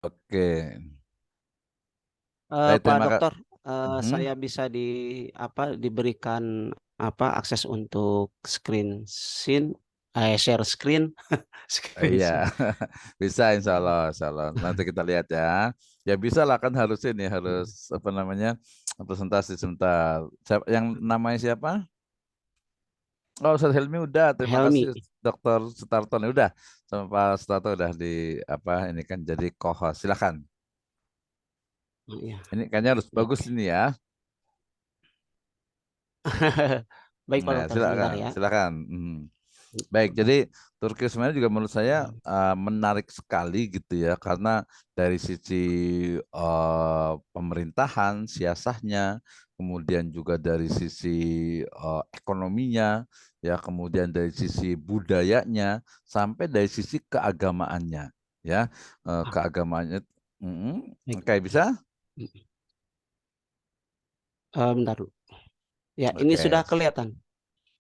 Oke. Eh, Baik, Pak terima kasih. Dokter, saya bisa diberikan akses untuk share screen, screen Iya, share. bisa insya Allah. Nanti kita lihat ya. Ya bisa lah kan harus ini, harus apa namanya, presentasi sebentar. Yang namanya siapa? Oh, Ustaz Helmi udah. Terima kasih Helmi. Dokter Sutarto. Udah, sama Pak Sutarto udah di apa ini kan jadi co-host. Silakan. Oh, iya, Ini kayaknya harus bagus oke. ini ya. Baik Pak Nah, Dokter, sebentar silakan, ya. silakan. Baik, jadi Turki sebenarnya juga menurut saya menarik sekali gitu ya, karena dari sisi pemerintahan, siasahnya, kemudian juga dari sisi ekonominya, ya, kemudian dari sisi budayanya, sampai dari sisi keagamaannya, ya, Ah, keagamaannya. Mm-mm. baik. Oke, bisa? Bentar dulu. Ya, ini Oke, sudah kelihatan.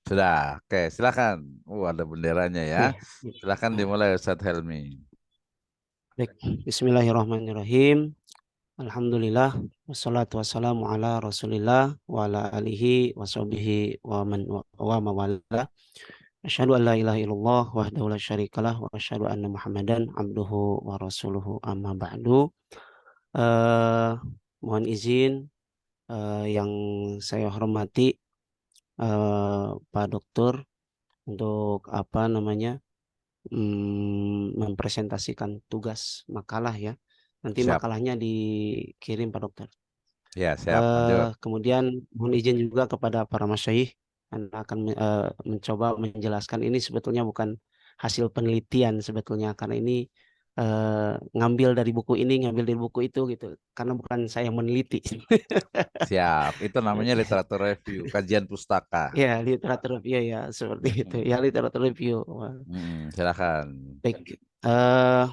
sudah. Oke, silakan. Ada benderanya ya. Oke. Silakan Ah, dimulai Ustadz Helmi. baik. Bismillahirrahmanirrahim. Alhamdulillah, wassalatu wassalamu ala rasulillah wa ala alihi wa sahbihi wa mawala. Asyhadu an la ilaha illallah wahdahu la syarikalah wa asyhadu anna Muhammadan abduhu wa rasuluhu amma ba'du. Eh, Mohon izin, yang saya hormati, Pak Dokter, untuk mempresentasikan tugas makalah ya. Nanti Siap. makalahnya dikirim Pak Dokter. Ya, siap. Lanjut. Kemudian mohon izin juga kepada para masyayikh yang akan mencoba menjelaskan, ini sebetulnya bukan hasil penelitian sebetulnya, karena ini ngambil dari buku ini, ngambil dari buku itu gitu, karena bukan saya yang meneliti. Siap. Itu namanya literatur review, kajian pustaka. Ya, literatur review ya, seperti itu ya, literatur review. Wah, Silakan. baik. eh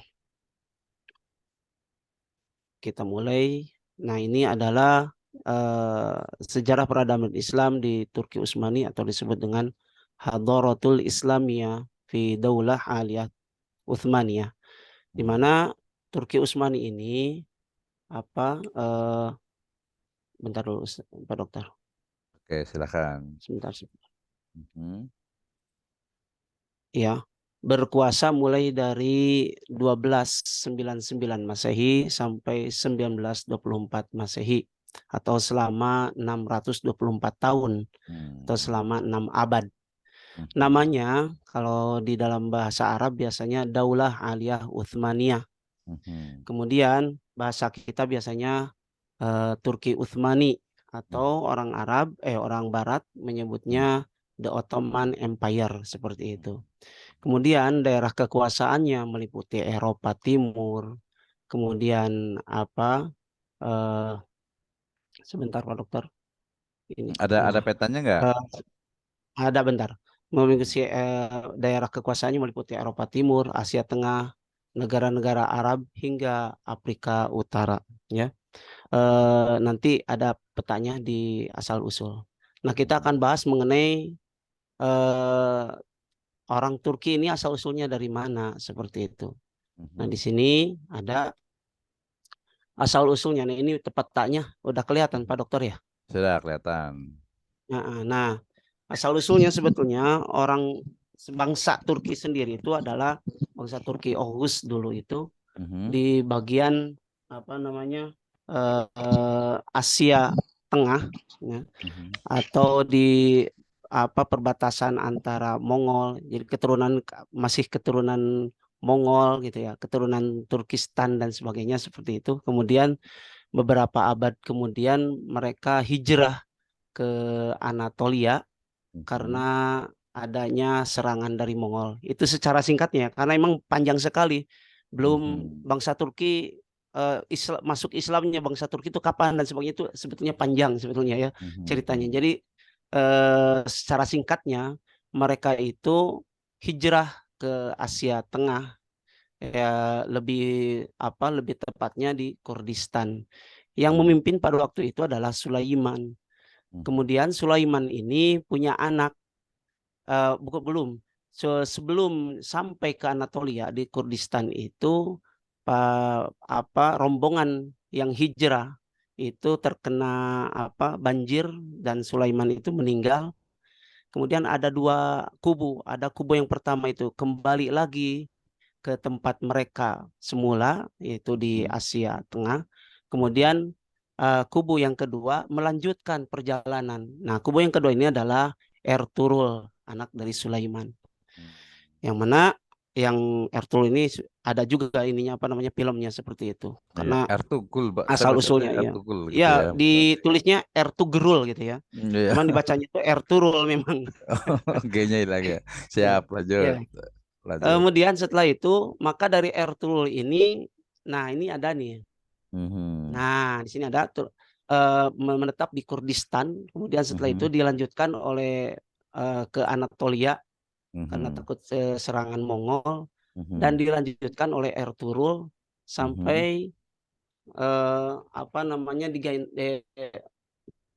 kita mulai. Nah, ini adalah eh, sejarah peradaban Islam di Turki Utsmani, atau disebut dengan Hadaratul Islamiyah fi Daulah Aliyah Utsmaniyah, di Hmm. mana Turki Utsmani ini apa eh, bentar dulu Pak Dokter, Oke, silakan. sebentar. Mhm. Ya, berkuasa mulai dari 1299 Masehi sampai 1924 Masehi, atau selama 624 tahun, atau Hmm. selama 6 abad. Mhm. Namanya kalau di dalam bahasa Arab biasanya Daulah Aliyah Utsmaniyah. Mhm. Kemudian bahasa kita biasanya Turki Utsmani, atau orang Barat Mhm. menyebutnya The Ottoman Empire, seperti itu. Kemudian daerah kekuasaannya meliputi Eropa Timur. Kemudian eh, sebentar Pak Dokter, ini Ada petanya nggak? eh, ada bentar. Hmm. Mengikuti daerah kekuasaannya meliputi Eropa Timur, Asia Tengah, negara-negara Arab hingga Afrika Utara. Ya, nanti ada petanya di asal usul. Nah, kita Mhm. akan bahas mengenai eh, orang Turki ini asal usulnya dari mana, seperti itu. Nah, di Mhm. sini ada asal usulnya. Nah, ini petanya udah kelihatan Pak Dokter ya. Sudah kelihatan. Nah, asal usulnya sebetulnya orang bangsa Turki sendiri itu adalah bangsa Turki Oghuz dulu itu, Mhm. di bagian apa namanya Asia Tengah, ya, Mhm. atau di perbatasan antara Mongol. Jadi masih keturunan Mongol gitu ya, keturunan Turkistan dan sebagainya, seperti itu. Kemudian beberapa abad kemudian mereka hijrah ke Anatolia karena Mhm. adanya serangan dari Mongol. Itu secara singkatnya, karena emang panjang sekali. Belum Mhm. bangsa Turki masuk Islamnya bangsa Turki itu kapan dan sebagainya, itu sebetulnya panjang sebetulnya ya Mhm. ceritanya. Mhm. Jadi secara singkatnya, mereka itu hijrah ke Asia Tengah, ya, lebih lebih tepatnya di Kurdistan. Yang Mhm. memimpin pada waktu itu adalah Sulaiman. Mhm. Kemudian Sulaiman ini punya anak, belum sebelum sampai ke Anatolia di Kurdistan itu, rombongan yang hijrah itu terkena banjir dan Sulaiman itu meninggal. Kemudian ada dua kubu. Ada kubu yang pertama itu kembali lagi ke tempat mereka semula, yaitu di Asia Tengah. Kemudian kubu yang kedua melanjutkan perjalanan. Nah, kubu yang kedua ini adalah Ertugrul, anak dari Sulaiman. Yang mana yang Ertugrul ini ada juga ininya filmnya seperti itu. Iya, Karena Ertugrul, Pak. Saya asal bacanya usulnya ya. Ertugrul gitu Ya, ya. ditulisnya Ertugrul gitu ya. Iya. Cuman dibacanya itu Ertugrul memang. G-nya hilang ya. Ya. Siap, lanjut. Ya. Lanjut. Kemudian setelah itu, maka dari Ertugrul ini, nah ini ada nih. Mhm. Nah, di sini ada menetap di Kurdistan. Kemudian setelah itu Mhm. dilanjutkan oleh ke Anatolia karena Mhm. takut serangan Mongol, dan Mhm. dilanjutkan oleh Ertugrul Mhm. sampai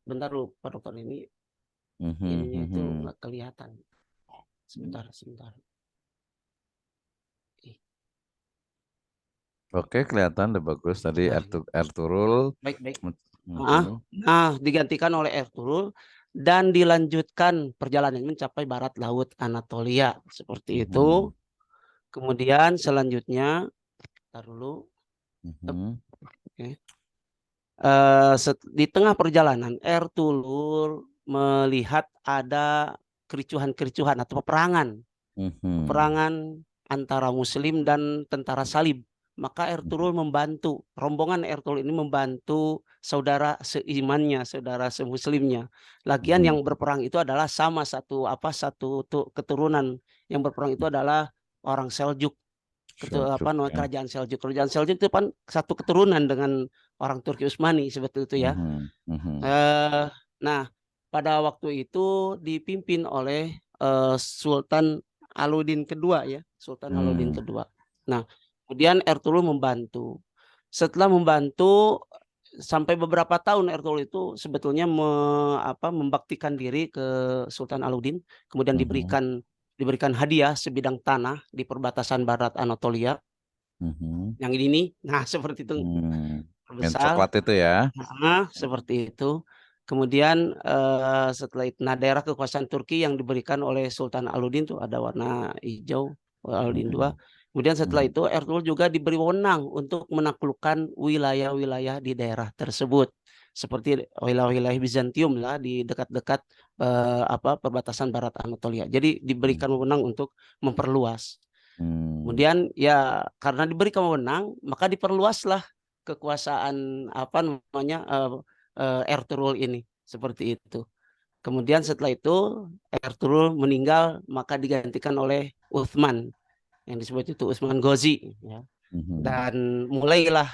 bentar lupa dokter Mhm. ininya itu Mhm. nggak kelihatan. Sebentar. Ih, Oke, kelihatan udah bagus tadi bentar. Ertugrul. Baik. Mhm. Digantikan oleh Ertugrul dan dilanjutkan perjalanan mencapai barat laut Anatolia seperti Mhm. itu. Kemudian selanjutnya, tar dulu. Mhm. Oke. Di tengah perjalanan Ertugrul melihat ada kericuhan-kericuhan atau Mhm. peperangan antara Muslim dan tentara Salib. Maka Mhm. Ertugrul rombongan Ertugrul ini membantu saudara seimannya, saudara semuslimnya. Lagian Mhm. yang berperang itu adalah sama satu keturunan yang berperang itu adalah orang Seljuk, Seljuk ya. kerajaan Seljuk. Kerajaan Seljuk itu kan satu keturunan dengan orang Turki Utsmani seperti itu ya. Mhm. Mhm. Eh, nah, pada waktu itu dipimpin oleh Sultan Alauddin kedua ya, Sultan Alauddin Hmm. kedua. Nah, kemudian Ertugrul membantu. Setelah membantu sampai beberapa tahun, Ertugrul itu sebetulnya membaktikan diri ke Sultan Alauddin, kemudian Mhm. diberikan hadiah sebidang tanah di perbatasan barat Anatolia. Mhm. Yang ini, nah seperti itu Hmm. Yang besar. coklat itu ya. Seperti itu. Kemudian setelah itu, nah daerah kekuasaan Turki yang diberikan oleh Sultan Alauddin itu ada warna hijau, Alauddin II. Mhm. Kemudian setelah Mhm. itu Ertugrul juga diberi wewenang untuk menaklukkan wilayah-wilayah di daerah tersebut, seperti wilayah-wilayah Bizantium lah di dekat-dekat perbatasan Barat Anatolia. Jadi diberikan wewenang untuk memperluas. Hmm. Kemudian ya karena diberi wewenang, maka diperluaslah kekuasaan Ertugrul ini seperti itu. Kemudian setelah itu Ertugrul meninggal, maka digantikan oleh Uthman yang disebut itu Utsman Ghazi ya. Mhm. Dan mulailah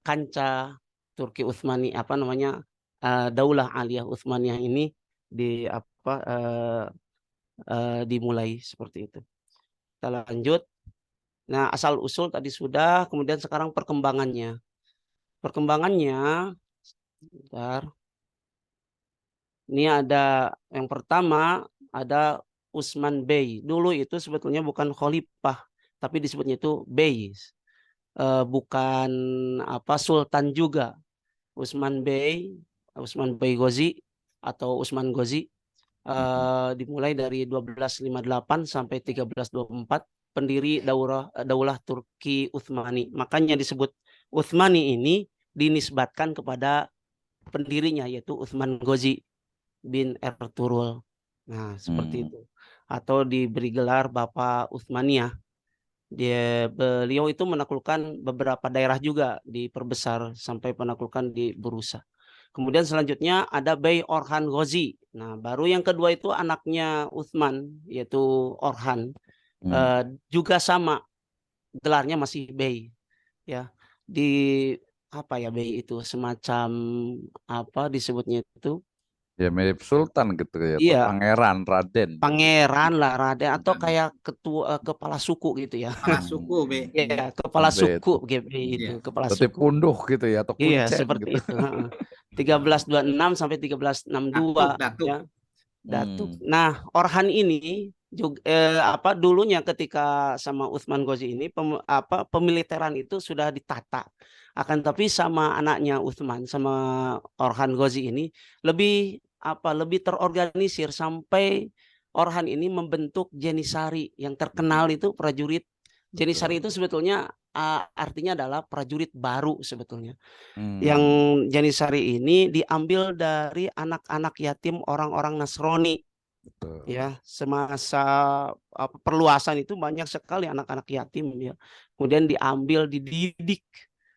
kancah Turki Utsmani Daulah Aliyah Utsmaniyah ini di dimulai seperti itu. Kita lanjut. Nah, asal usul tadi sudah, kemudian sekarang perkembangannya. Perkembangannya, bentar. Ini ada yang pertama ada Utsman Bey. Dulu itu sebetulnya bukan khalifah, tapi disebutnya itu Bey. Bukan sultan juga. Utsman Bey, Utsman Bey Ghazi atau Utsman Ghazi Mhm. dimulai dari 1258 sampai 1324, pendiri Daulah Turki Utsmani. Makanya disebut Utsmani ini dinisbatkan kepada pendirinya yaitu Utsman Ghazi bin Ertugrul. Nah, seperti Hmm. itu. Atau diberi gelar Bapak Utsmaniyah. Beliau itu menaklukkan beberapa daerah juga, diperbesar sampai penaklukan di Burusa. Kemudian selanjutnya ada Bey Orhan Ghazi. Nah, baru yang kedua itu anaknya Utsman yaitu Orhan. Hmm. Juga sama, gelarnya masih Bey ya. Di Bey itu semacam disebutnya itu? Ya mirip sultan gitu ya, atau Iya, pangeran, raden gitu. pangeran lah, raden atau Dan kayak kepala suku gitu ya. kepala suku B. Hmm. Ya, kepala Sampai suku itu. GB itu, Iya. kepala Berarti suku. punduh gitu ya, atau Iya, kuncen seperti gitu. itu. 1326 sampai 1362 Datuk. ya, Datuk. Hmm. Nah, Orhan ini juga apa dulunya ketika sama Utsman Ghazi ini pemiliteran itu sudah ditata. Akan tapi sama anaknya Utsman sama Orhan Ghazi ini lebih terorganisir sampai Orhan ini membentuk Jenisari yang terkenal itu prajurit. Jenisari itu sebetulnya artinya adalah prajurit baru sebetulnya. Yang Janisari ini diambil dari anak-anak yatim orang-orang Nasrani. Betul. Ya, semasa perluasan itu banyak sekali anak-anak yatim ya. Kemudian diambil, dididik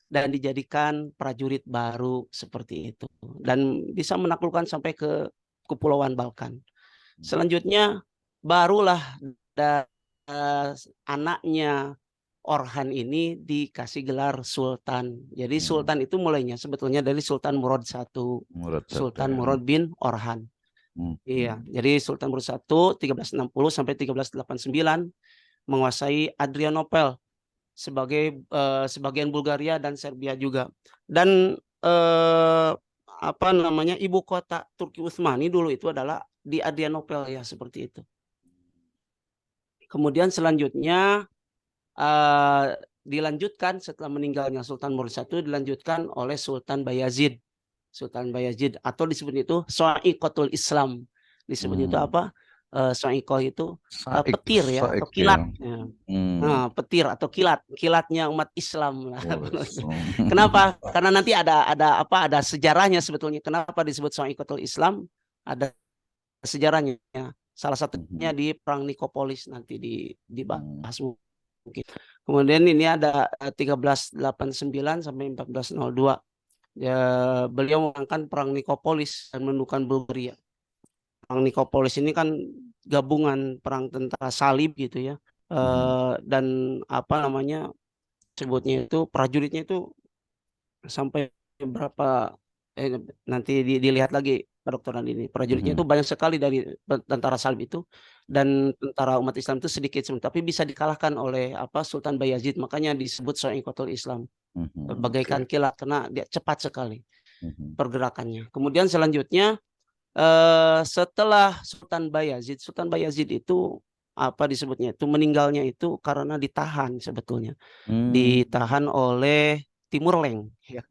dan dijadikan prajurit baru seperti itu. Dan bisa menaklukkan sampai ke Kepulauan Balkan. Selanjutnya barulah anaknya Orhan ini dikasih gelar Sultan. Jadi Sultan itu mulainya sebetulnya dari Sultan Murad I, Murad Sultan ya. Murad bin Orhan. Iya, jadi Sultan Murad I 1360 sampai 1389 menguasai Adrianopel sebagai sebagian Bulgaria dan Serbia juga. Dan apa namanya ibu kota Turki Utsmani dulu itu adalah di Adrianopel ya seperti itu. Kemudian selanjutnya dilanjutkan setelah meninggalnya Sultan Murad I dilanjutkan oleh Sultan Bayazid. Sultan Bayazid atau disebut itu So'iqatul Islam. Disebut itu apa? So'iqah itu petir ya atau kilat. Ya. Nah, petir atau kilatnya umat Islam lah. Kenapa? Karena nanti ada sejarahnya sebetulnya. Kenapa disebut So'iqatul Islam? Ada sejarahnya. Salah satunya di Perang Nikopolis nanti dibahas mungkin. Kemudian ini ada 1389 sampai 1402. Ya, beliau memenangkan Perang Nikopolis dan menundukkan Bulgaria. Perang Nikopolis ini kan gabungan perang tentara salib gitu ya. Dan apa namanya sebutnya itu prajuritnya itu sampai berapa nanti dilihat lagi Pak Dokter ini prajuritnya itu banyak sekali dari tentara salib itu dan tentara umat Islam itu sedikit tapi bisa dikalahkan oleh Sultan Bayazid, makanya disebut So'iqatul Islam bagaikan kilat karena dia cepat sekali pergerakannya. Kemudian selanjutnya setelah Sultan Bayazid itu apa disebutnya itu meninggalnya itu karena ditahan sebetulnya ditahan oleh Timur Leng ya.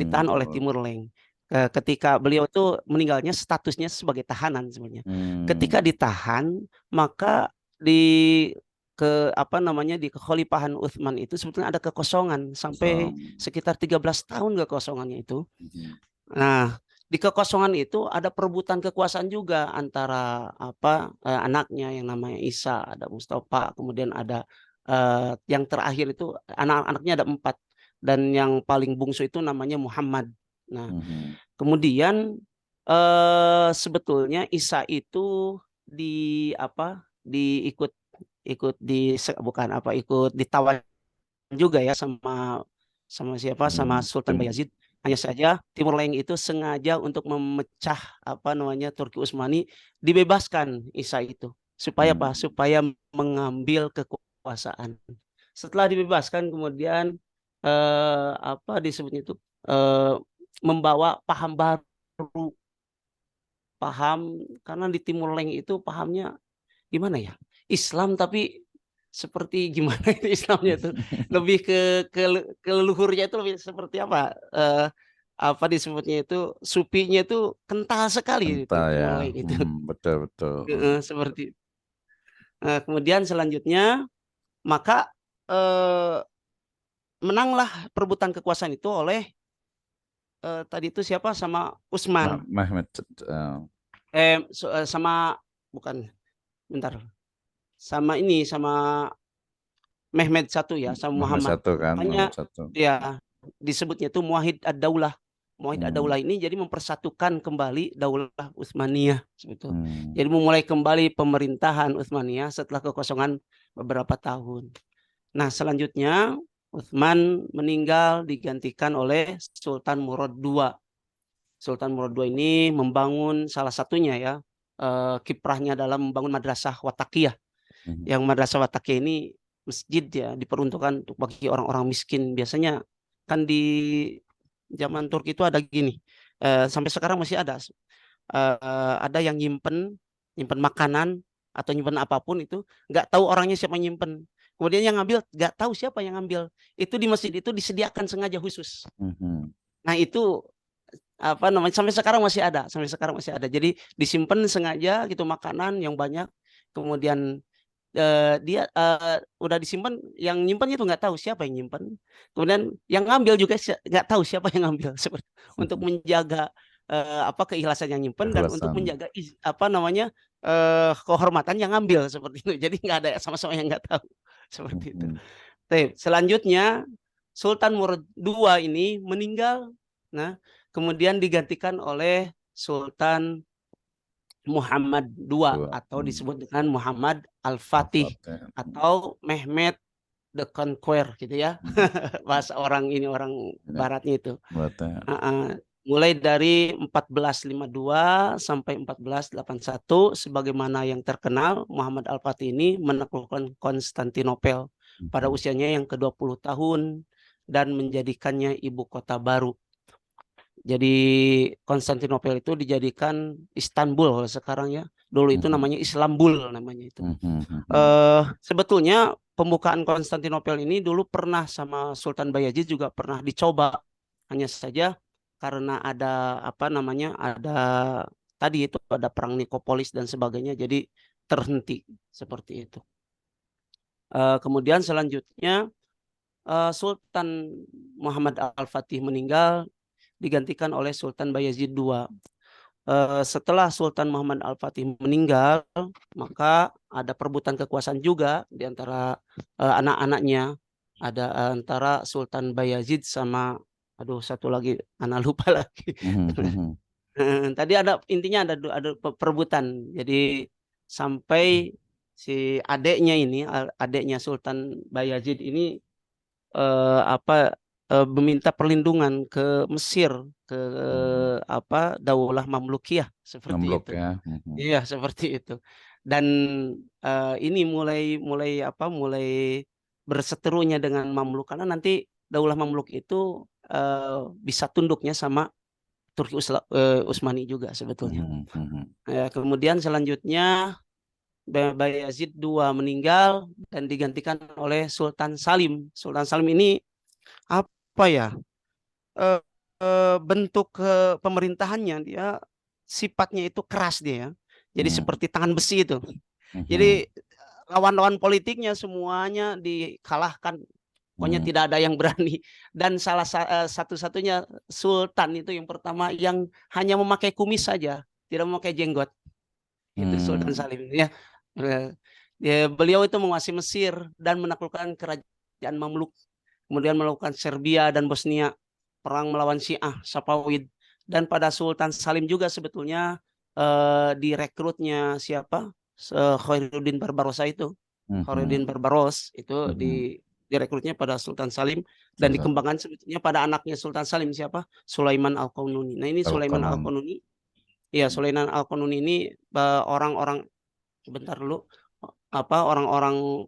Ditahan oleh Timur Leng. Ketika beliau itu meninggalnya statusnya sebagai tahanan sebenarnya. Ketika ditahan, maka di kekhalifahan Utsman itu sebetulnya ada kekosongan sampai sekitar 13 tahun kekosongannya itu. Nah, di kekosongan itu ada perebutan kekuasaan juga antara anaknya yang namanya Isa, ada Mustafa, kemudian ada yang terakhir itu anak-anaknya ada 4 dan yang paling bungsu itu namanya Muhammad. Nah, kemudian sebetulnya Isa itu ikut ditawan juga ya sama siapa sama Sultan Bayazid. Hanya saja Timur Leng itu sengaja untuk memecah Turki Utsmani, dibebaskan Isa itu supaya supaya mengambil kekuasaan. Setelah dibebaskan kemudian disebutnya itu membawa paham baru, karena di Timur Leng itu pahamnya gimana ya, Islam tapi seperti gimana itu Islamnya itu lebih ke leluhurnya itu lebih seperti disebutnya itu supinya itu kental sekali itu Kental ya. Timur Leng itu. Betul. Seperti kemudian selanjutnya maka menanglah perebutan kekuasaan itu oleh tadi itu siapa sama Utsman. Mehmed Sama bukan bentar sama Mehmed I ya sama Muhammad. kan, Makanya Mehmed I. ya disebutnya itu Muwahhid ad-Daulah. Muwahhid ad-Daulah ini jadi mempersatukan kembali Daulah Utsmaniyah sebetulnya. Jadi memulai kembali pemerintahan Utsmaniyah setelah kekosongan beberapa tahun. Nah, selanjutnya Utsman meninggal digantikan oleh Sultan Murad II. Sultan Murad II ini membangun salah satunya ya kiprahnya dalam membangun madrasah Watakiyah. Yang madrasah Watakiyah ini masjid ya diperuntukkan untuk bagi orang-orang miskin. Biasanya kan di zaman Turki itu ada gini, sampai sekarang masih ada yang nyimpen makanan atau nyimpen apapun itu, nggak tahu orangnya siapa yang nyimpen. Kemudian yang ngambil nggak tahu siapa yang ngambil. Itu di masjid itu disediakan sengaja khusus. Mhm. Nah itu apa namanya, sampai sekarang masih ada, sampai sekarang masih ada. Jadi disimpan sengaja gitu makanan yang banyak, kemudian dia udah disimpan, yang nyimpan itu nggak tahu siapa yang nyimpan, kemudian yang ngambil juga nggak tahu siapa yang ngambil seperti untuk menjaga apa keikhlasan yang nyimpan dan untuk Keikhlasan. menjaga apa namanya kehormatan yang ngambil seperti itu. Jadi nggak ada sama-sama yang nggak tahu seperti itu. Mhm. Selanjutnya Sultan Murad II ini meninggal. Nah, kemudian digantikan oleh Sultan Muhammad II Dua. atau disebut dengan Muhammad Al-Fatih Al-Fatih. atau Mehmet the Conqueror gitu ya. Mhm. Bahasa orang ini, orang Ya, baratnya itu. berarti. Mulai dari 1452 sampai 1481, sebagaimana yang terkenal, Muhammad Al-Fatih ini menaklukkan Konstantinopel pada Mhm. usianya yang ke-20 tahun dan menjadikannya ibu kota baru. Jadi Konstantinopel itu dijadikan Istanbul kalau sekarang ya. Dulu itu Mhm. namanya Islambul namanya itu. Mhm. Mhm. Sebetulnya pembukaan Konstantinopel ini dulu pernah sama Sultan Bayazid juga pernah dicoba. Hanya saja karena ada apa namanya, ada tadi itu ada perang Nikopolis dan sebagainya, jadi terhenti seperti itu. Kemudian selanjutnya Sultan Muhammad Al-Fatih meninggal, digantikan oleh Sultan Bayazid II. Setelah Sultan Muhammad Al-Fatih meninggal, maka ada perebutan kekuasaan juga di antara anak-anaknya. Ada antara Sultan Bayazid sama, aduh satu lagi, anak lupa lagi. Mhm. Mhm. Tadi ada intinya ada perebutan. Jadi sampai si adeknya ini, adeknya Sultan Bayazid ini apa meminta perlindungan ke Mesir, ke Mhm. apa Daulah Mamlukiyah seperti Memblok itu. ya. Mhm. Iya seperti itu. Dan ini mulai mulai apa mulai berseterunya dengan Mamluk, karena nanti Daulah Mamluk itu bisa tunduknya sama Turki Utsmani juga sebetulnya. Mhm. Mhm. Kemudian selanjutnya Bayazid II meninggal dan digantikan oleh Sultan Salim. Sultan Salim ini apa ya, eh, bentuk pemerintahannya dia sifatnya itu keras dia ya. Jadi Mhm. seperti tangan besi itu. Mhm. Jadi lawan-lawan politiknya semuanya dikalahkan. Pokoknya Mhm. tidak ada yang berani. Dan satu-satunya sultan itu yang pertama yang hanya memakai kumis saja, tidak memakai jenggot. Itu Sultan Mhm. Salim ya. Eh, Beliau itu menguasai Mesir dan menaklukkan kerajaan Mamluk, kemudian melakukan Serbia dan Bosnia, perang melawan Syiah Safavid, dan pada Sultan Salim juga sebetulnya direkrutnya siapa, Khairuddin Barbarossa itu, Khairuddin Mhm. Barbaros itu Mhm. direkrutnya pada Sultan Salim dan Salah satu. dikembangkan sebetulnya pada anaknya Sultan Salim siapa, Sulaiman Al-Qanuni. Nah ini Kalau Sulaiman konon. Al-Qanuni, ya Sulaiman Al-Qanuni ini orang-orang, bentar dulu, apa orang-orang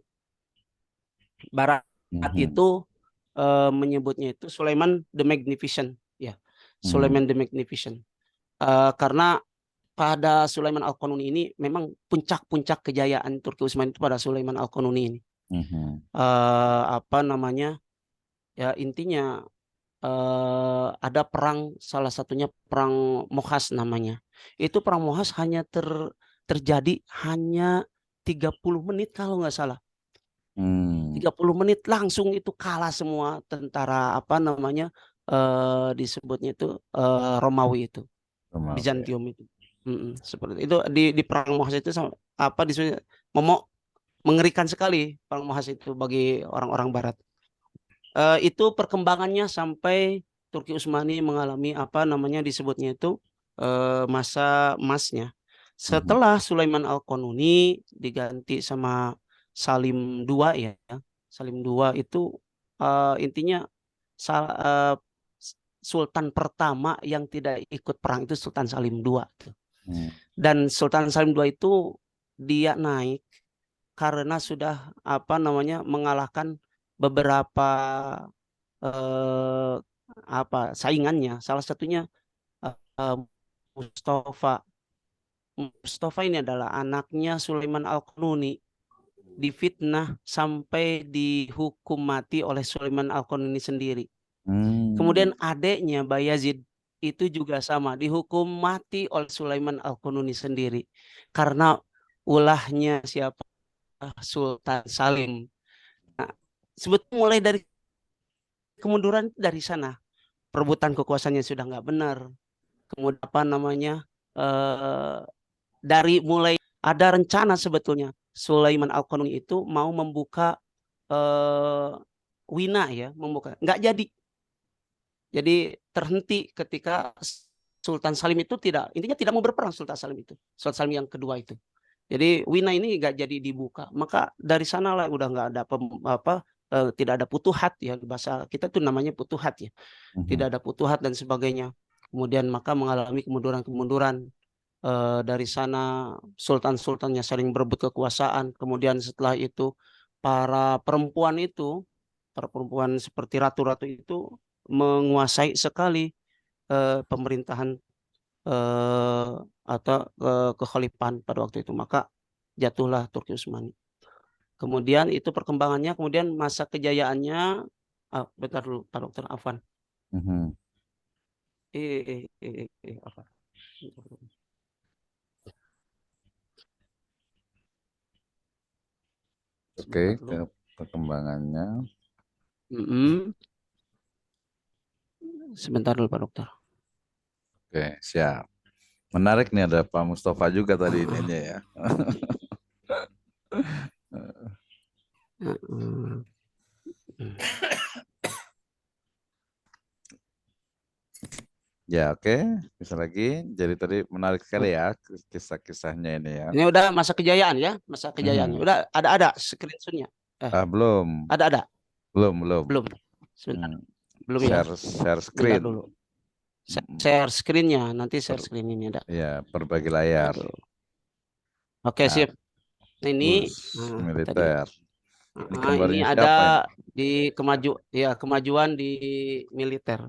Barat Mhm. itu menyebutnya itu Sulaiman the Magnificent, ya, Mhm. Sulaiman the Magnificent. Karena pada Sulaiman Al-Qanuni ini memang puncak-puncak kejayaan Turki Utsmani itu pada Sulaiman Al-Qanuni ini. Mhm. Apa namanya? Ya intinya ada perang, salah satunya perang Mohas namanya. Itu perang Mohas hanya terjadi hanya 30 menit kalau nggak salah. Hmm. 30 menit langsung itu kalah semua tentara apa namanya, disebutnya itu Romawi itu, Romawi. Bizantium itu. Seperti itu di perang Mohas itu apa disebut mengerikan sekali perang Mohas itu bagi orang-orang Barat. Itu perkembangannya sampai Turki Utsmani mengalami apa namanya disebutnya itu masa emasnya. Mhm. Setelah Sulaiman Al-Qanuni diganti sama Salim II ya. Salim II itu intinya eh, Sultan pertama yang tidak ikut perang itu Sultan Salim II. Mhm. Dan Sultan Salim II itu dia naik karena sudah apa namanya mengalahkan beberapa eh, apa saingannya, salah satunya eh, Mustafa Mustafa ini adalah anaknya Sulaiman Al-Qanuni, difitnah sampai dihukum mati oleh Sulaiman Al-Qanuni sendiri. Kemudian adiknya Bayazid itu juga sama, dihukum mati oleh Sulaiman Al-Qanuni sendiri karena ulahnya siapa? Sultan Salim. Nah, sebetulnya mulai dari kemunduran dari sana, perebutan kekuasaannya sudah nggak benar. Kemudian apa namanya? Dari mulai ada rencana sebetulnya Sulaiman Al-Qanuni itu mau membuka Wina ya, membuka, nggak jadi. Jadi terhenti ketika Sultan Salim itu intinya tidak mau berperang. Sultan Salim yang kedua itu. Jadi Wina ini nggak jadi dibuka. Maka dari sanalah udah nggak ada tidak ada putuhat ya, bahasa kita tuh namanya putuhat ya. Tidak ada putuhat dan sebagainya. Kemudian maka mengalami kemunduran-kemunduran. Dari sana sultan-sultannya saling berebut kekuasaan. Kemudian setelah itu para perempuan seperti ratu-ratu itu menguasai sekali pemerintahan atau kekhalifahan pada waktu itu. Maka jatuhlah Turki Utsmani. Kemudian itu perkembangannya, kemudian masa kejayaannya, bentar dulu Pak Dokter Afwan. Afwan. Oke, perkembangannya. Sebentar dulu Pak Dokter. Oke, siap. Menarik nih, ada Pak Mustafa juga tadi ininya ya. Ya, oke. Bisa lagi. Jadi tadi menarik sekali ya kisah-kisahnya ini ya. Ini udah masa kejayaan ya, masa kejayaannya. Udah ada screenshotnya. Belum. Ada. Belum. Sebentar. Belum ya. Share screen. Dulu. Share screennya, nanti share screen ini ada. Ya, berbagi layar. Oke, sip. Ini militer. Ini ada di kemajuan di militer.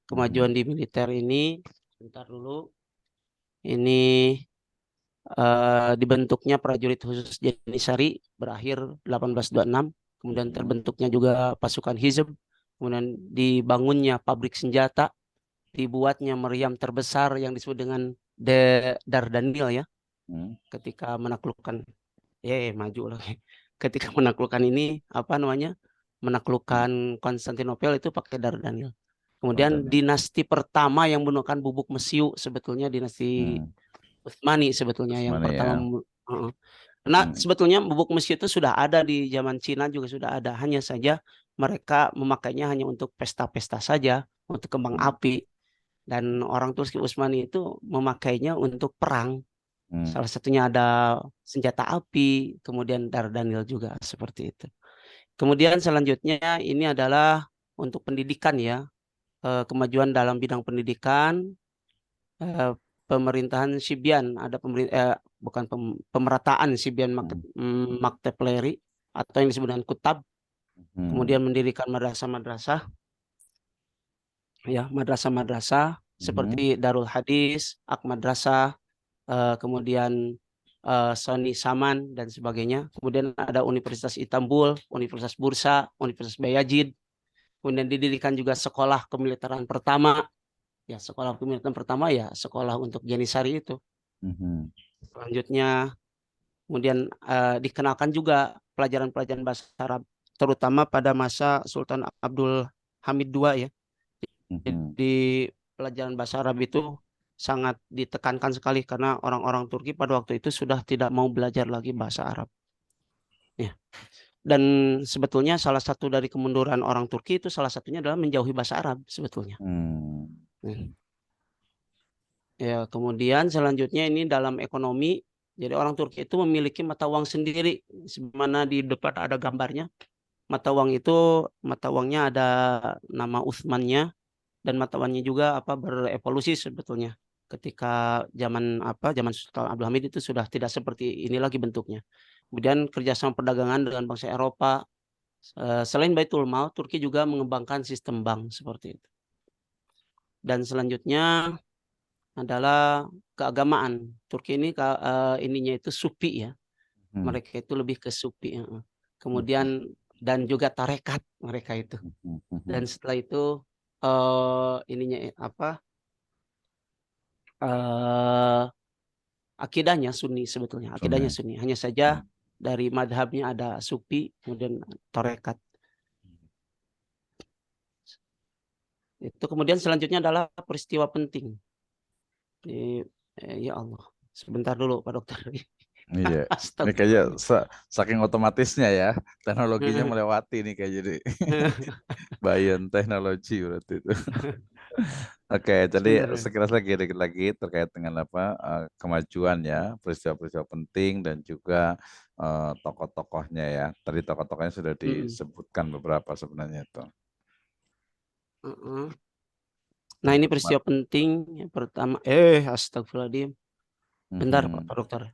Kemajuan di militer ini, sebentar dulu. Ini dibentuknya prajurit khusus Janisari berakhir 1826. Kemudian terbentuknya juga pasukan Hizb. Kemudian dibangunnya pabrik senjata. Dibuatnya meriam terbesar yang disebut dengan Dardanil ya. Ketika menaklukkan, maju lagi. Ketika menaklukkan ini, menaklukkan Konstantinopel itu pakai Dardanil. Kemudian dinasti pertama yang menggunakan bubuk mesiu sebetulnya dinasti Utsmani sebetulnya yang pertama. Karena sebetulnya bubuk mesiu itu sudah ada di zaman Cina juga sudah ada. Hanya saja mereka memakainya hanya untuk pesta-pesta saja, untuk kembang api. Dan orang Turki Utsmani itu memakainya untuk perang. Salah satunya ada senjata api, kemudian Dardanil juga seperti itu. Kemudian selanjutnya ini adalah untuk pendidikan ya. Kemajuan dalam bidang pendidikan, pemerintahan Sibyan, ada pemerataan Sibyan Maktepleri atau yang disebut dengan Kutab. Kemudian mendirikan madrasah-madrasah. Ya, madrasah-madrasah seperti Darul Hadis, Ak-Madrasah, kemudian Soni Saman dan sebagainya. Kemudian ada Universitas Istanbul, Universitas Bursa, Universitas Bayazid. Kemudian didirikan juga sekolah kemiliteran pertama. Ya, sekolah kemiliteran pertama ya sekolah untuk Janisari itu. Selanjutnya kemudian dikenalkan juga pelajaran-pelajaran bahasa Arab terutama pada masa Sultan Abdul Hamid II ya. Jadi pelajaran bahasa Arab itu sangat ditekankan sekali karena orang-orang Turki pada waktu itu sudah tidak mau belajar lagi bahasa Arab. Ya. Dan sebetulnya salah satu dari kemunduran orang Turki itu salah satunya adalah menjauhi bahasa Arab sebetulnya. Ya, kemudian selanjutnya ini dalam ekonomi. Jadi orang Turki itu memiliki mata uang sendiri. Sebagaimana di depan ada gambarnya. Mata uangnya ada nama Utsmannya dan mata uangnya juga berevolusi sebetulnya. Ketika zaman Sultan Abdul Hamid itu sudah tidak seperti ini lagi bentuknya. Kemudian kerjasama perdagangan dengan bangsa Eropa. Selain Baitul Mal, Turki juga mengembangkan sistem bank seperti itu. Dan selanjutnya adalah keagamaan. Turki ini ininya itu Sufi ya. Hmm. Mereka itu lebih ke Sufi. Kemudian dan juga tarekat mereka itu. Dan setelah itu ininya apa? Akidahnya Sunni sebetulnya. Akidahnya Sunni. Hanya saja dari madhabnya ada Sufi, kemudian tarekat. Itu kemudian selanjutnya adalah peristiwa penting. Ya Allah, sebentar dulu Pak Dokter. Iya, ini kayaknya Astagfirullah. saking otomatisnya ya, teknologinya melewati nih kayak jadi bayan teknologi berarti itu. Oke, jadi Sebentar. sekilas lagi dikit lagi terkait dengan apa kemajuan ya, peristiwa-peristiwa penting dan juga tokoh-tokohnya ya. Tadi tokoh-tokohnya sudah disebutkan beberapa sebenarnya itu. Nah ini peristiwa penting yang pertama. Astagfirullahaladzim. Bentar Pak Dokter.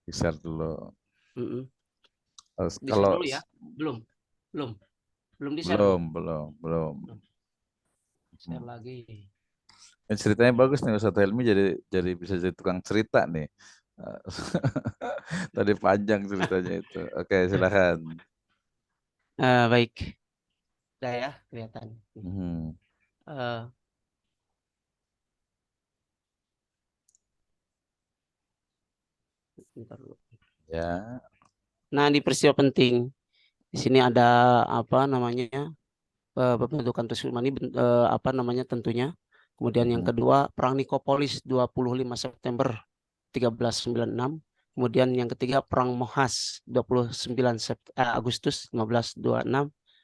Share dulu. Di-share Kalau dulu ya. Belum di-share belum, nih. belum. Share lagi. Ceritanya bagus nih Ustadz Helmi jadi bisa jadi tukang cerita nih. Tadi panjang ceritanya itu. Oke, silakan. Baik. Udah ya kelihatan. Eh, bentar dulu. Ya. Nah di peristiwa penting. Di sini ada apa namanya pembentukan Tussulmani apa namanya tentunya. Kemudian yang kedua Perang Nikopolis 25 September 1396. Kemudian yang ketiga Perang Mohas 29 Agustus 1526.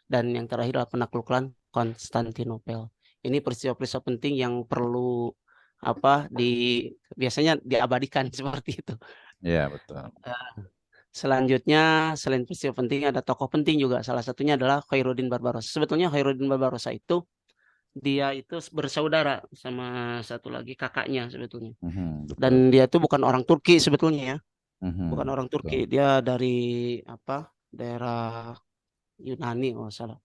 Dan yang terakhir adalah penaklukan Konstantinopel. Ini peristiwa-peristiwa penting yang perlu apa biasanya diabadikan seperti itu. Iya, betul. Selanjutnya selain peristiwa penting ada tokoh penting juga. Salah satunya adalah Khairuddin Barbarossa. Sebetulnya Khairuddin Barbarossa itu dia itu bersaudara sama satu lagi kakaknya sebetulnya. Betul. Dan dia itu bukan orang Turki sebetulnya ya. Bukan orang Turki. Betul. Dia dari apa? Daerah Yunani kalau salah.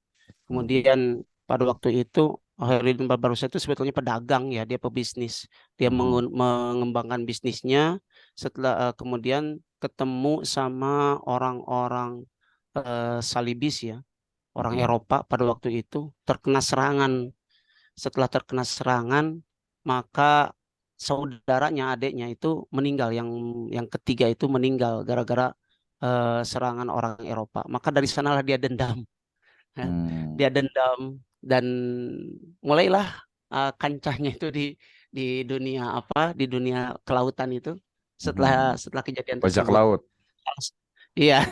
Kemudian pada waktu itu Khairuddin Barbarossa itu sebetulnya pedagang ya, dia pebisnis. Dia mengembangkan bisnisnya setelah kemudian ketemu sama orang-orang Salibis ya, orang Eropa pada waktu itu terkena serangan. Setelah terkena serangan, maka saudaranya, adiknya itu meninggal. Yang ketiga itu meninggal gara-gara serangan orang Eropa. Maka dari sanalah dia dendam. Dia dendam dan mulailah kancahnya itu di dunia apa? Di dunia kelautan itu. Setelah kejadian Bajak tersebut. laut. Iya,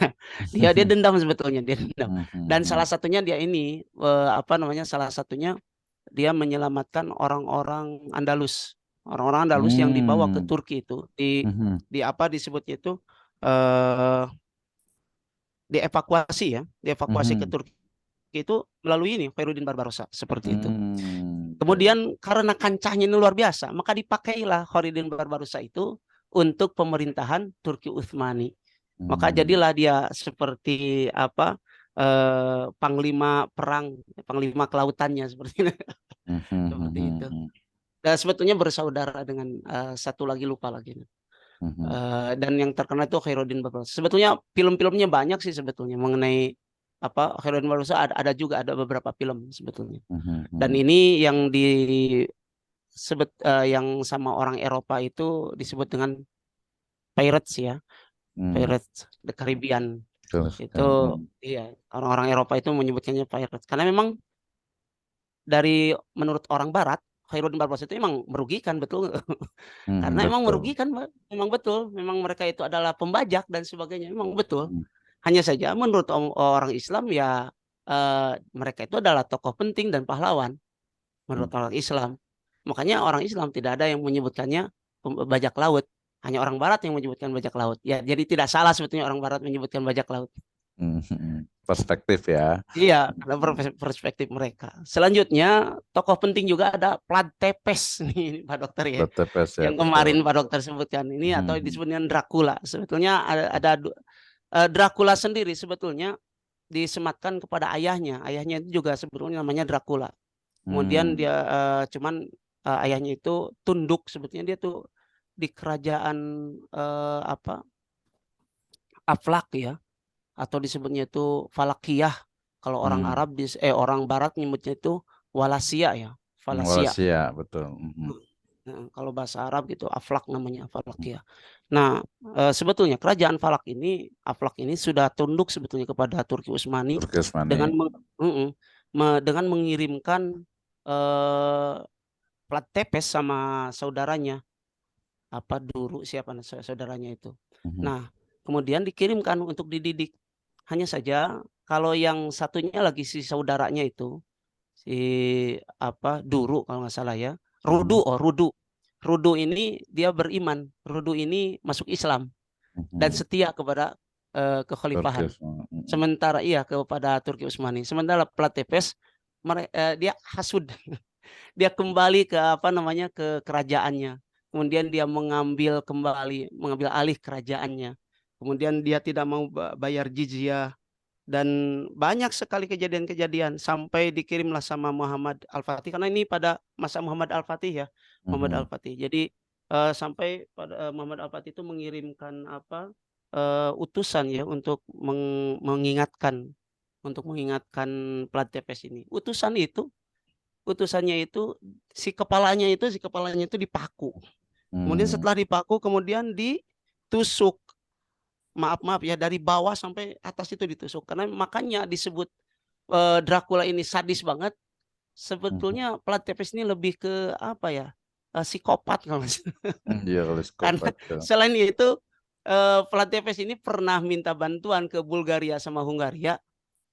dia dendam sebetulnya, dia dendam. Dan salah satunya dia ini apa namanya? Salah satunya dia menyelamatkan orang-orang Andalus. Orang-orang Andalus yang dibawa ke Turki itu di apa disebutnya itu dievakuasi ya, dievakuasi ke Turki itu melalui ini Khairuddin Barbarossa seperti itu. Kemudian karena kancahnya ini luar biasa, maka dipakailah Khairuddin Barbarossa itu untuk pemerintahan Turki Utsmani. Maka jadilah dia seperti apa panglima perang, panglima kelautannya seperti itu. Seperti itu. Dan sebetulnya bersaudara dengan satu lagi lupa lagi. Dan yang terkenal itu Khairuddin Barbarossa. Sebetulnya film-filmnya banyak sih sebetulnya mengenai apa Khairuddin Barbarossa ada juga ada beberapa film sebetulnya. Dan ini yang yang sama orang Eropa itu disebut dengan pirates ya. Pirates the Caribbean. Itu iya, orang-orang Eropa itu menyebutkannya pirates karena memang dari menurut orang barat Khairuddin Barbarossa itu memang merugikan betul. Karena memang merugikan, memang betul, memang mereka itu adalah pembajak dan sebagainya, memang betul. Hanya saja menurut orang Islam ya mereka itu adalah tokoh penting dan pahlawan menurut orang Islam. Makanya orang Islam tidak ada yang menyebutkannya bajak laut, hanya orang Barat yang menyebutkan bajak laut. Ya, jadi tidak salah sebetulnya orang Barat menyebutkan bajak laut. Perspektif ya. Iya, karena perspektif mereka. Selanjutnya, tokoh penting juga ada Vlad Tepes nih, Pak Dokter ya. Ya, Yang kemarin Pak Dokter sebutkan ini atau disebut dengan Dracula. Sebetulnya ada Dracula sendiri sebetulnya disematkan kepada ayahnya. Ayahnya itu juga sebetulnya namanya Dracula. Kemudian dia cuman ayahnya itu tunduk, sebetulnya dia tuh di kerajaan Aflak ya, atau disebutnya itu Falakiyah. Kalau orang Hmm. Arab orang Barat nyebutnya itu Walasia ya, Walasia. Walasia, betul. Mhm. Kalau bahasa Arab gitu Aflak namanya, Falakiyah. Nah, sebetulnya kerajaan Aflak ini sudah tunduk sebetulnya kepada Turki Utsmani Turki Utsmani. dengan dengan mengirimkan plat tepes sama saudaranya, Duru siapa saudaranya itu. Mhm. Nah, kemudian dikirimkan untuk dididik. Hanya saja kalau yang satunya lagi si saudaranya itu, si Duru kalau nggak salah ya, Mhm. Rudu. Rudu ini dia beriman. Rudu ini masuk Islam dan Mhm. setia kepada Turki kekhalifahan. Utsmani. Mhm. Sementara kepada Turki Utsmani. Sementara plat tepes dia hasud. Dia kembali ke ke kerajaannya. Kemudian dia mengambil alih kerajaannya. Kemudian dia tidak mau bayar jizyah dan banyak sekali kejadian-kejadian sampai dikirimlah sama Muhammad Al-Fatih, karena ini pada masa Muhammad Al-Fatih ya, Muhammad Mhm. Al-Fatih. Jadi sampai pada Muhammad Al-Fatih itu mengirimkan utusan ya untuk mengingatkan plat tepes ini. Si kepalanya itu dipaku. Kemudian Hmm. setelah dipaku kemudian ditusuk. Maaf ya, dari bawah sampai atas itu ditusuk. Karena makanya disebut Dracula ini sadis banget. Mhm. Sebetulnya plat tepes ini lebih ke apa ya? Psikopat kalau nggak salah. Iya, kalau Karena psikopat ya. selain itu plat tepes ini pernah minta bantuan ke Bulgaria sama Hungaria.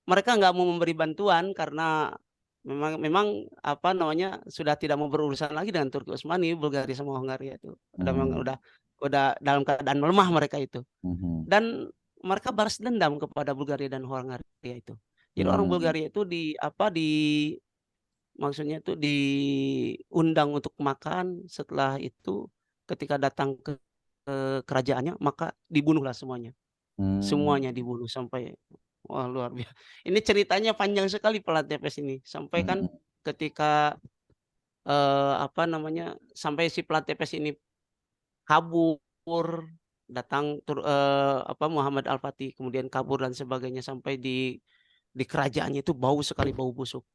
Mereka nggak mau memberi bantuan karena memang sudah tidak mau berurusan lagi dengan Turki Utsmani. Bulgaria sama Hungaria itu memang Hmm. udah dalam keadaan melemah mereka itu, Mhm. dan mereka balas dendam kepada Bulgaria dan Hungaria itu. Jadi orang Hmm. Bulgaria itu maksudnya itu diundang untuk makan. Setelah itu ketika datang ke kerajaannya maka dibunuhlah semuanya. Hmm. Semuanya dibunuh sampai, wah, luar biasa. Ini ceritanya panjang sekali Plat Tepes ini. Sampai kan Mhm. ketika sampai si Plat Tepes ini kabur, datang Muhammad Al-Fatih kemudian kabur dan sebagainya, sampai di kerajaannya itu bau sekali, bau busuk.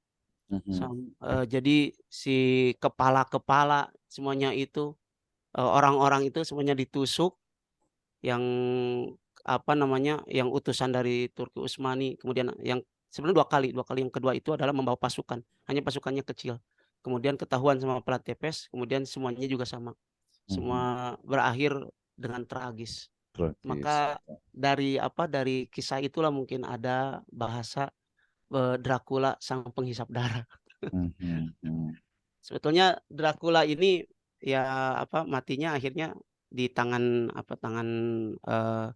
Mhm. Jadi si kepala-kepala semuanya itu, orang-orang itu semuanya ditusuk, yang yang utusan dari Turki Utsmani, kemudian yang sebenarnya dua kali, yang kedua itu adalah membawa pasukan, hanya pasukannya kecil. Kemudian ketahuan sama Plat Tepes, kemudian semuanya juga sama. Mhm. Semua berakhir dengan tragis. Tragis. Maka dari kisah itulah mungkin ada bahasa Dracula sang penghisap darah. Mhm. Mhm. Sebetulnya Dracula ini ya matinya akhirnya di tangan eee,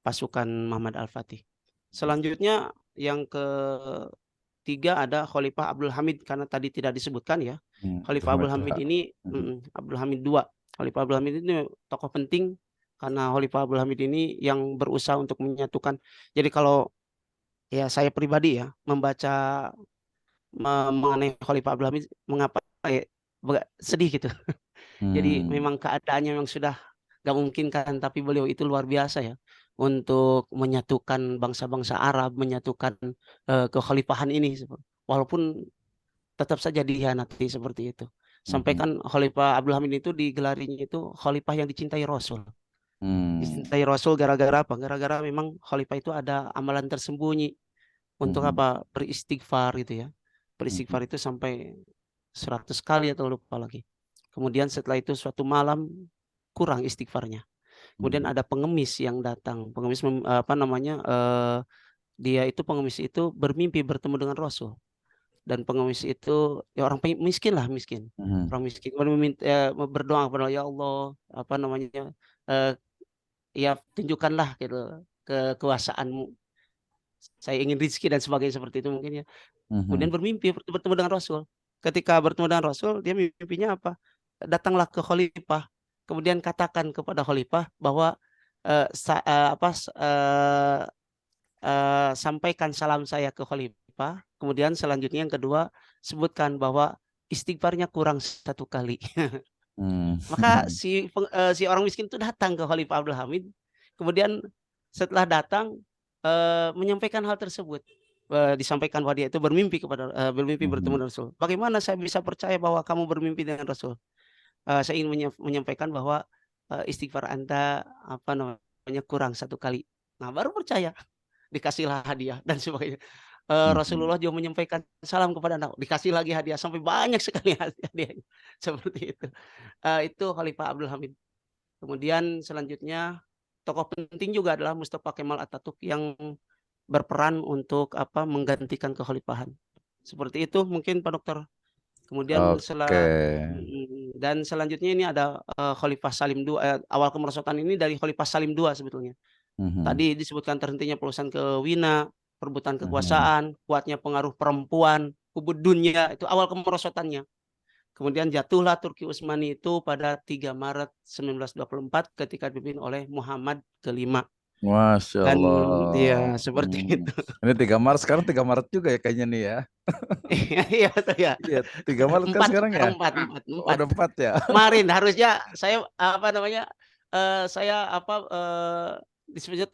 pasukan Muhammad Al-Fatih. Selanjutnya yang ketiga ada Khalifah Abdul Hamid, karena tadi tidak disebutkan ya. Abdul Khalifah Hamid Abdul Hamid Tuha. ini Mhm. Abdul Hamid II. Khalifah Abdul Hamid ini tokoh penting karena Khalifah Abdul Hamid ini yang berusaha untuk menyatukan. Jadi kalau ya saya pribadi ya membaca mengenai Khalifah Abdul Hamid, mengapa ya sedih gitu. Jadi Hmm. memang keadaannya memang sudah gak mungkin kan, tapi beliau itu luar biasa ya untuk menyatukan bangsa-bangsa Arab, menyatukan kekhalifahan ini, walaupun tetap saja dikhianati seperti itu. Sampai Mhm. kan Khalifah Abdul Hamid itu digelarinya itu khalifah yang dicintai Rasul. Hmm. Dicintai Rasul gara-gara apa? Gara-gara memang khalifah itu ada amalan tersembunyi untuk Mhm. beristighfar gitu ya. Mhm. Beristighfar itu sampai 100 kali atau lupa lagi. Kemudian setelah itu suatu malam kurang istighfarnya. Kemudian Mhm. ada pengemis yang datang. Pengemis dia itu pengemis itu bermimpi bertemu dengan Rasul. Dan pengemis itu ya orang miskin lah, miskin. Mhm. Orang miskin kemudian berdoa kepada Allah, ya Allah, eee, ya tunjukkanlah gitu kekuasaanmu. Saya ingin rizki dan sebagainya seperti itu mungkin ya. Kemudian Mhm. bermimpi bertemu dengan Rasul. Ketika bertemu dengan Rasul, dia mimpinya apa? Datanglah ke khalifah, kemudian katakan kepada khalifah bahwa sampaikan salam saya ke khalifah. Kemudian selanjutnya yang kedua, sebutkan bahwa istighfarnya kurang 1 kali. Hmm. Maka si orang miskin itu datang ke Khalifah Abdul Hamid, kemudian setelah datang, menyampaikan hal tersebut, disampaikan bahwa dia itu bermimpi bertemu Mhm. dengan Rasul. "Bagaimana saya bisa percaya bahwa kamu bermimpi dengan Rasul? Saya ingin menyampaikan bahwa, istighfar Anda, apa namanya, kurang 1 kali." Nah, baru percaya, dikasihlah hadiah dan sebagainya. Mhm. Rasulullah juga menyampaikan salam kepada Anda, dikasih lagi hadiah, sampai banyak sekali hadiahnya, seperti itu. Itu Khalifah Abdul Hamid. Kemudian selanjutnya tokoh penting juga adalah Mustafa Kemal Atatürk yang berperan untuk apa, menggantikan kekhalifahan. Seperti itu mungkin Pak Dokter. Kemudian Oke. dan selanjutnya ini ada, Khalifah Salim II, awal kemerosotan ini dari Khalifah Salim II sebetulnya. Mhm. Tadi disebutkan terhentinya perusahaan ke Wina, perebutan Mhm. kekuasaan, kuatnya pengaruh perempuan, hubud dunia, itu awal kemerosotannya. Kemudian jatuhlah Turki Utsmani itu pada 3 Maret 1924 ketika dipimpin oleh Muhammad kelima. Masya Dan Allah. ya seperti itu. Ini 3 Maret, sekarang 3 Maret juga ya kayaknya nih ya. Iya iya betul ya. Iya, 3 Maret kan 4 sekarang ya? sekarang 4 4 Oh, 4. udah 4 ya? Kemarin harusnya saya, apa namanya, saya apa, disebutnya,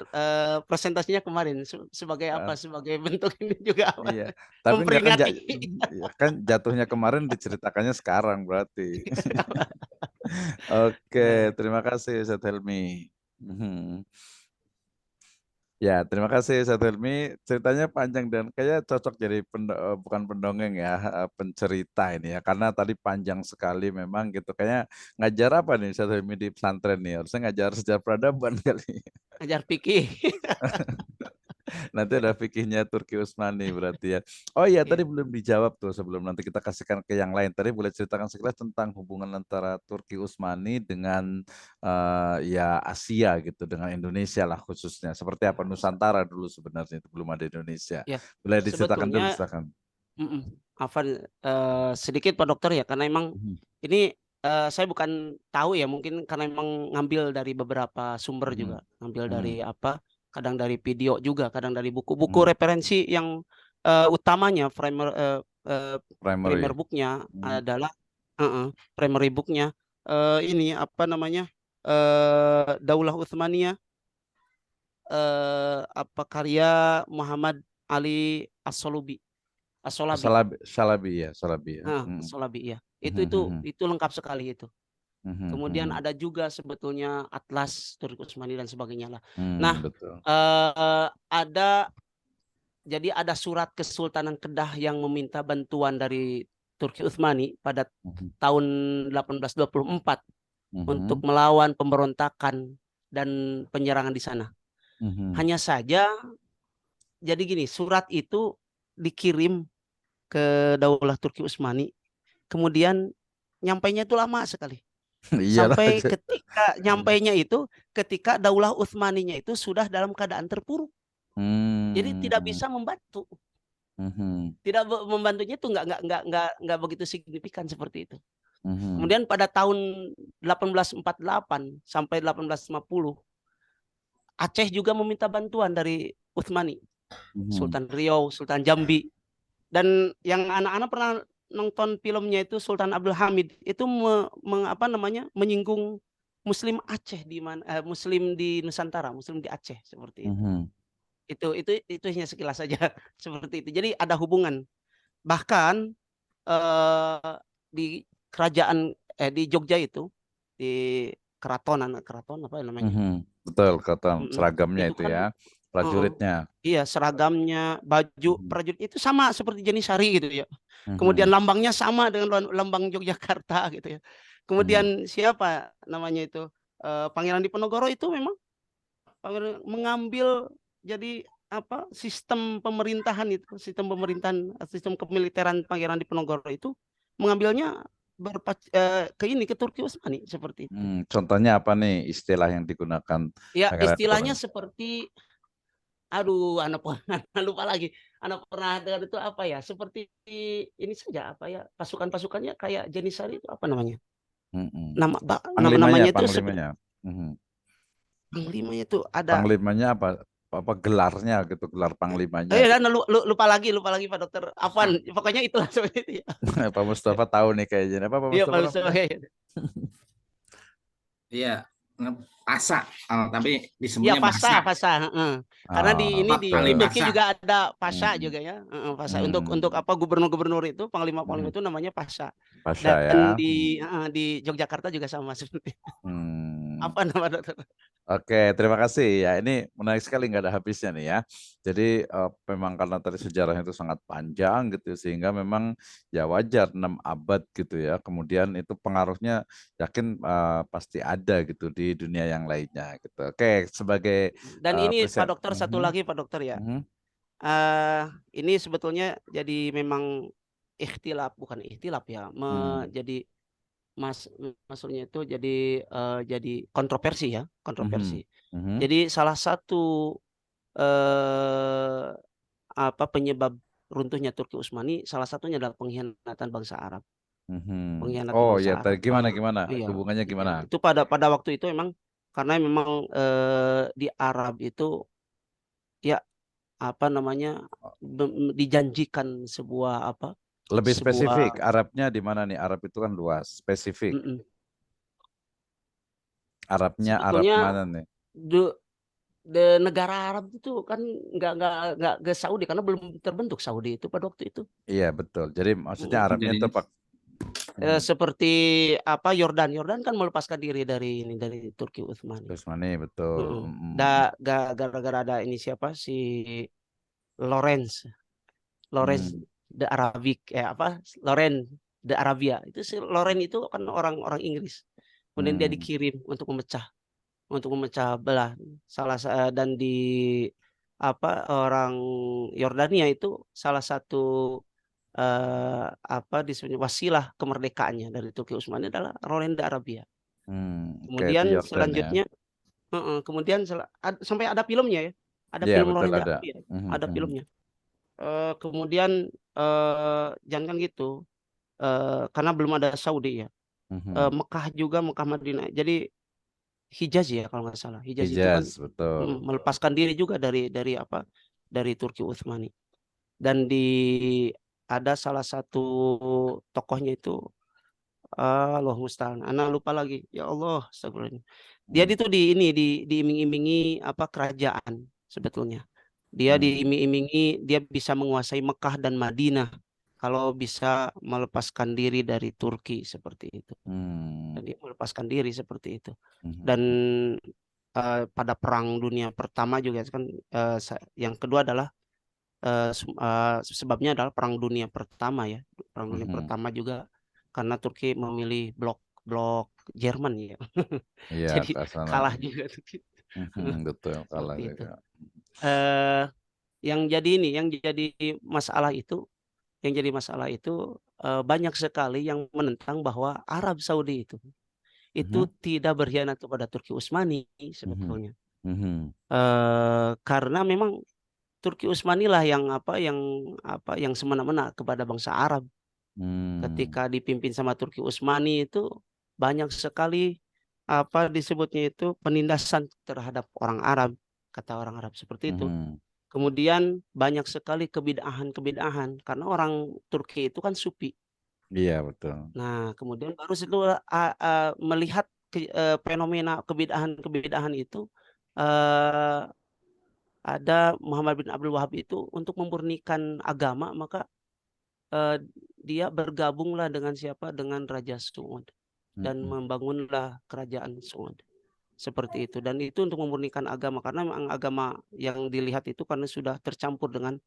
presentasinya kemarin sebagai apa, Eh, sebagai bentuk ini juga apa, iya. Tapi enggak kan memperingati. ya kan jatuhnya kemarin diceritakannya sekarang berarti. Oke, Ya. terima kasih Ustaz Helmi. Mhm. Ya, terima kasih Ustaz Helmi. Ceritanya panjang dan kayaknya cocok jadi bukan pendongeng ya, pencerita ini ya. Karena tadi panjang sekali memang gitu. Kayaknya ngajar apa nih Ustaz Helmi di pesantren nih? Harusnya ngajar sejarah peradaban kali. Ajar fikih. Nanti ada fikihnya Turki Utsmani berarti ya. Oh iya, tadi Iya. belum dijawab tuh sebelum nanti kita kasihkan ke yang lain. Tadi boleh ceritakan sekilas tentang hubungan antara Turki Utsmani dengan ya Asia gitu, dengan Indonesia lah khususnya. Seperti apa Nusantara dulu sebenarnya itu belum ada Indonesia. Ya, Boleh diceritakan dulu, sebetulnya silakan. mhm, afwan, sedikit Pak Dokter ya, karena emang Mhm. ini, saya bukan tahu ya, mungkin karena emang ngambil dari beberapa sumber Mhm. juga, ngambil dari Mhm. apa, kadang dari video juga, kadang dari buku-buku Mhm. referensi yang, utamanya primer Primary. book-nya Mhm. adalah heeh, primary book-nya, ini apa namanya, Daulah Utsmaniyah, apa karya Muhammad Ali As-Solabi. Salabi, Salabi ya, Salabi ya. Heeh, Mhm. Shalabi iya. Mhm. Mhm. Itu lengkap sekali itu. Mhm. Kemudian Mhm. ada juga sebetulnya atlas Turki Utsmani dan sebagainya lah. Nah, Betul. ada jadi ada surat Kesultanan Kedah yang meminta bantuan dari Turki Utsmani pada Mhm. tahun 1824 untuk Mhm. melawan pemberontakan dan penyerangan di sana. Mhm. Hanya saja jadi gini, surat itu dikirim ke Daulah Turki Utsmani, kemudian nyampainya itu lama sekali. Iyalah. Sampai ketika nyampainya itu, ketika Daulah Utsmaninya itu sudah dalam keadaan terpuruk. Jadi tidak Hmm. bisa membantu. Mhm. Tidak membantunya itu nggak begitu signifikan seperti itu. Mhm. Kemudian pada tahun 1848 sampai 1850, Aceh juga meminta bantuan dari Utsmani, Mhm. Sultan Riau, Sultan Jambi. Dan yang anak-anak pernah nonton filmnya itu Sultan Abdul Hamid itu apa namanya, menyinggung Muslim Aceh di mana, Muslim di Nusantara, Muslim di Aceh seperti itu. Mhm. Itu hanya sekilas saja seperti itu. Jadi ada hubungan. Bahkan di di Jogja itu di keraton apa namanya? Mhm. Betul, kata Mhm, seragamnya itu itu kan ya, heeh, prajuritnya. iya seragamnya, baju Mhm. prajurit itu sama seperti Janisari gitu ya. Kemudian Mhm. lambangnya sama dengan lambang Yogyakarta gitu ya. Mhm. Kemudian siapa namanya itu, Pangeran Diponegoro itu memang mengambil jadi apa, sistem kemiliteran Pangeran Diponegoro itu mengambilnya ke Turki Utsmani seperti itu. Contohnya apa nih istilah yang digunakan Ya Pangeran istilahnya Diponegoro? seperti aduh, anak pernah lupa lagi. Anak pernah dengar itu apa ya, seperti ini saja, apa ya, pasukan-pasukannya kayak Janisari itu apa namanya? Mhm. Namanya itu Panglimanya. Mhm. panglimanya itu ada Panglimanya apa? apa gelarnya gitu, gelar panglimanya Ya, gitu. lupa lagi Pak Dokter. Apaan? Pokoknya itu seperti itu ya. Pak Mustafa tahu nih kayaknya. Apa Pak Iya Pak Mustafa Dokter. namanya? Iya, Pasa, tapi Iya disebutnya Fasa, Basa. Fasa. Heeh. Karena di Ah, ini Apa di Panglima betul. Turki Basa? juga ada Pasha Hmm. juga ya. Heeh, Pasha. Untuk Hmm. apa gubernur-gubernur itu panglima-panglima Hmm. itu namanya Pasha. Pasha Dan ya. di Yogyakarta juga sama seperti itu. Hmm. Apa nama dokter? Oke, terima kasih ya. Ini menarik sekali, nggak ada habisnya nih ya. Jadi memang karena tadi sejarahnya itu sangat panjang gitu, sehingga memang ya wajar 6 abad gitu ya. Kemudian itu pengaruhnya yakin pasti ada gitu di dunia yang lainnya gitu. Oke, sebagai Dan ini Pak present. Dokter satu lagi Pak Dokter ya. Mhm. Ini sebetulnya jadi memang ikhtilaf, bukan ikhtilaf ya. Jadi maksudnya itu jadi kontroversi ya, kontroversi. Mhm. Mhm. Jadi salah satu eh, penyebab runtuhnya Turki Utsmani salah satunya adalah pengkhianatan bangsa Arab, Mhm. pengkhianatan Oh bangsa ya, Arab. tadi gimana? Iya, Hubungannya iya. gimana? Itu pada waktu itu karena memang di Arab itu ya dijanjikan Lebih sebuah spesifik, Arabnya di mana nih? Arab itu kan luas, spesifik. mm-mm. Arabnya Arab Sebetulnya mana nih? negara Arab itu kan nggak ke Saudi karena belum terbentuk Saudi itu pada waktu itu. Iya betul. Jadi maksudnya Mm. Arabnya itu Jadi Pak. Hmm. Seperti Yordan kan melepaskan diri dari Turki Utsmani. Usmani betul. Mm-mm. Hmm. Gara-gara ada ini siapa si Lawrence Lawrence Hmm. the Arabic Lawrence the Arabia itu si Lawrence itu kan orang Inggris. Kemudian dia Hmm. dikirim untuk memecah belah dan di orang Yordania itu salah satu disebutnya wasilah kemerdekaannya dari Turki Utsmani adalah Rolanda Arabia. Oke, itu Kemudian Yordan ya. selanjutnya kemudian sampai ada filmnya ya. Ada Iya film betul Rolanda ada. Arabia. Mhm, Ada mhm, filmnya. Kemudian jangan kan gitu. Karena belum ada Saudi ya. mhm. Mekah Madinah. Jadi Hijaz ya kalau nggak salah. Hijaz itu kan Hijaz betul. melepaskan diri juga dari Turki Utsmani. Dan ada salah satu tokohnya itu Allah musta'an. Anak lupa lagi. Ya Allah, astagfirullah. Dia Hmm. itu diiming-imingi kerajaan sebetulnya. Dia Hmm. diiming-imingi dia bisa menguasai Mekah dan Madinah kalau bisa melepaskan diri dari Turki seperti itu. Hmm. Dan dia melepaskan diri seperti itu. Mhm. Dan pada Perang Dunia Pertama juga kan yang kedua adalah sebabnya adalah Perang Dunia Pertama ya. Perang Dunia Mhm. Pertama juga karena Turki memilih blok Jerman ya. Iya Jadi ke sana. kalah juga Betul kalah seperti itu. juga. Yang jadi masalah itu, banyak sekali yang menentang bahwa Arab Saudi itu Mhm. tidak berkhianat kepada Turki Utsmani Mhm. sebetulnya. Mhm. Karena memang Turki Utsmani lah yang semena-mena kepada bangsa Arab. Hmm. Ketika dipimpin sama Turki Utsmani itu banyak sekali disebutnya itu penindasan terhadap orang Arab, kata orang Arab seperti itu. Mhm. Kemudian banyak sekali kebid'ahan karena orang Turki itu kan Sufi. Iya betul. Nah, kemudian baru setelah melihat fenomena kebid'ahan itu eh, ada Muhammad bin Abdul Wahab itu untuk memurnikan agama, maka dia bergabunglah dengan Raja Saud dan Mhm. membangunlah kerajaan Saud seperti itu. Dan itu untuk memurnikan agama karena memang agama yang dilihat itu karena sudah tercampur dengan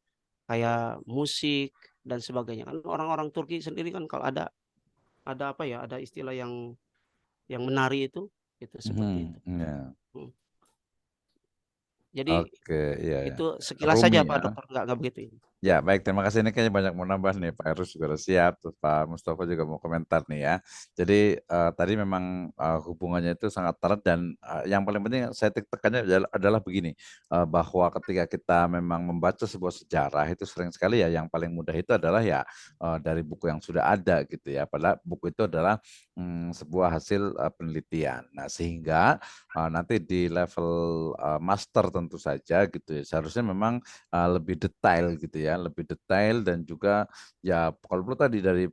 kayak musik dan sebagainya. Kan orang-orang Turki sendiri kan kalau ada istilah yang menari itu seperti itu. Mhm. Iya. Jadi Oke, iya ya. itu sekilas Rumi saja ya. Pak Dokter, nggak begitu ini. Ya, baik. Terima kasih. Ini kayaknya banyak mau nambah nih. Pak Erus juga udah siap. Terus Pak Mustafa juga mau komentar nih ya. Jadi tadi memang hubungannya itu sangat erat dan yang paling penting saya tekannya adalah begini, bahwa ketika kita memang membaca sebuah sejarah itu sering sekali ya yang paling mudah itu adalah ya dari buku yang sudah ada gitu ya. Padahal buku itu adalah sebuah hasil penelitian. Nah, sehingga nanti di level master tentu saja gitu ya. Seharusnya memang lebih detail gitu ya, lebih detail dan juga ya kalau perlu tadi dari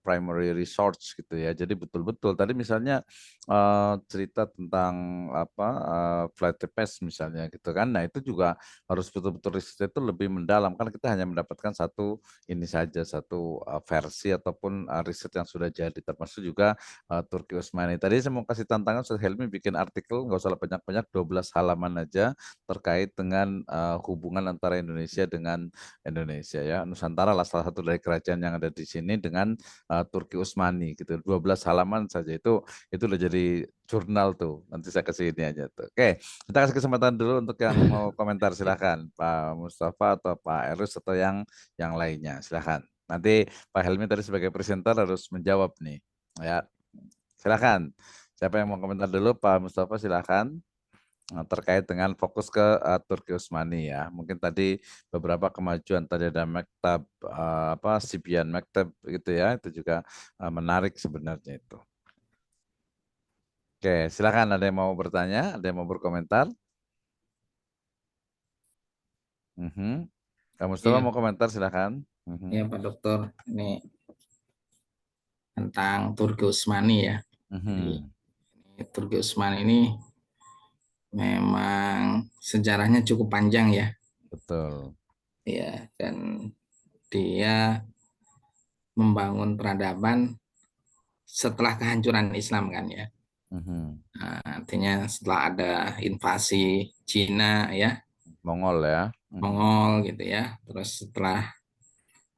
primary resource gitu ya. Jadi betul-betul tadi misalnya cerita tentang apa flight test misalnya gitu kan. Nah, itu juga harus betul-betul riset itu lebih mendalam kan kita hanya mendapatkan satu ini saja satu versi ataupun riset yang sudah jadi termasuk juga Turki Utsmani. Tadi saya mau kasih tantangan Ustaz Helmi bikin artikel nggak usah banyak-banyak 12 halaman aja terkait dengan hubungan antara Indonesia dengan Indonesia ya. Nusantara lah salah satu dari kerajaan yang ada di sini dengan Turki Utsmani gitu. 12 halaman saja itu udah jadi jurnal tuh. Nanti saya kasih ini aja tuh. Oke, kita kasih kesempatan dulu untuk yang mau komentar silakan Pak Mustafa atau Pak Erus atau yang lainnya. Silakan. Nanti Pak Helmi tadi sebagai presenter harus menjawab nih. Ya, silakan. Siapa yang mau komentar dulu? Pak Mustafa silakan. Terkait dengan fokus ke Turki Utsmani ya. Mungkin tadi beberapa kemajuan tadi ada Mektab apa Sibian Mektab gitu ya. Itu juga menarik sebenarnya itu. Oke, silakan ada yang mau bertanya, ada yang mau berkomentar? Kak Mustafa Iya, mau komentar silakan. iya Pak Dokter. Ini tentang Turki Utsmani ya. Jadi Turki Utsmani ini memang sejarahnya cukup panjang ya. Betul. Ya, dan dia membangun peradaban setelah kehancuran Islam kan ya. Nah, artinya setelah ada invasi Cina ya, Mongol ya. Mongol gitu ya. Terus setelah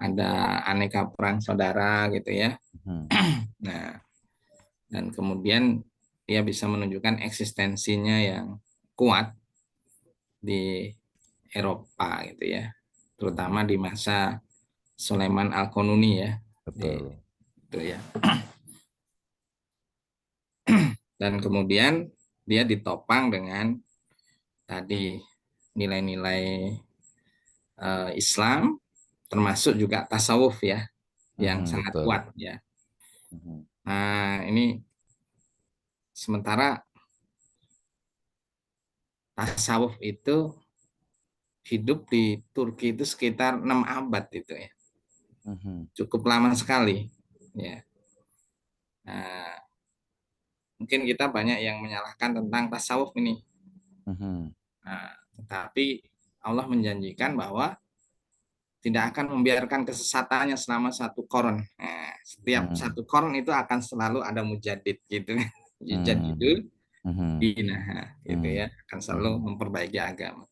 ada aneka perang saudara gitu ya. Nah, dan kemudian dia bisa menunjukkan eksistensinya yang kuat di Eropa gitu ya. Terutama di masa Sulaiman Al-Qanuni ya. Betul. Itu ya. Dan kemudian dia ditopang dengan tadi nilai-nilai Islam, termasuk juga tasawuf ya, yang sangat Betul. kuat ya. Nah, ini sementara tasawuf itu hidup di Turki itu sekitar 6 abad itu ya. Cukup lama sekali ya. Nah, mungkin kita banyak yang menyalahkan tentang tasawuf ini. Nah, tetapi Allah menjanjikan bahwa tidak akan membiarkan kesesatannya selama satu koron. Nah, setiap satu koron itu akan selalu ada mujadid gitu. Mujadidul dinah gitu ya, akan selalu memperbaiki agama.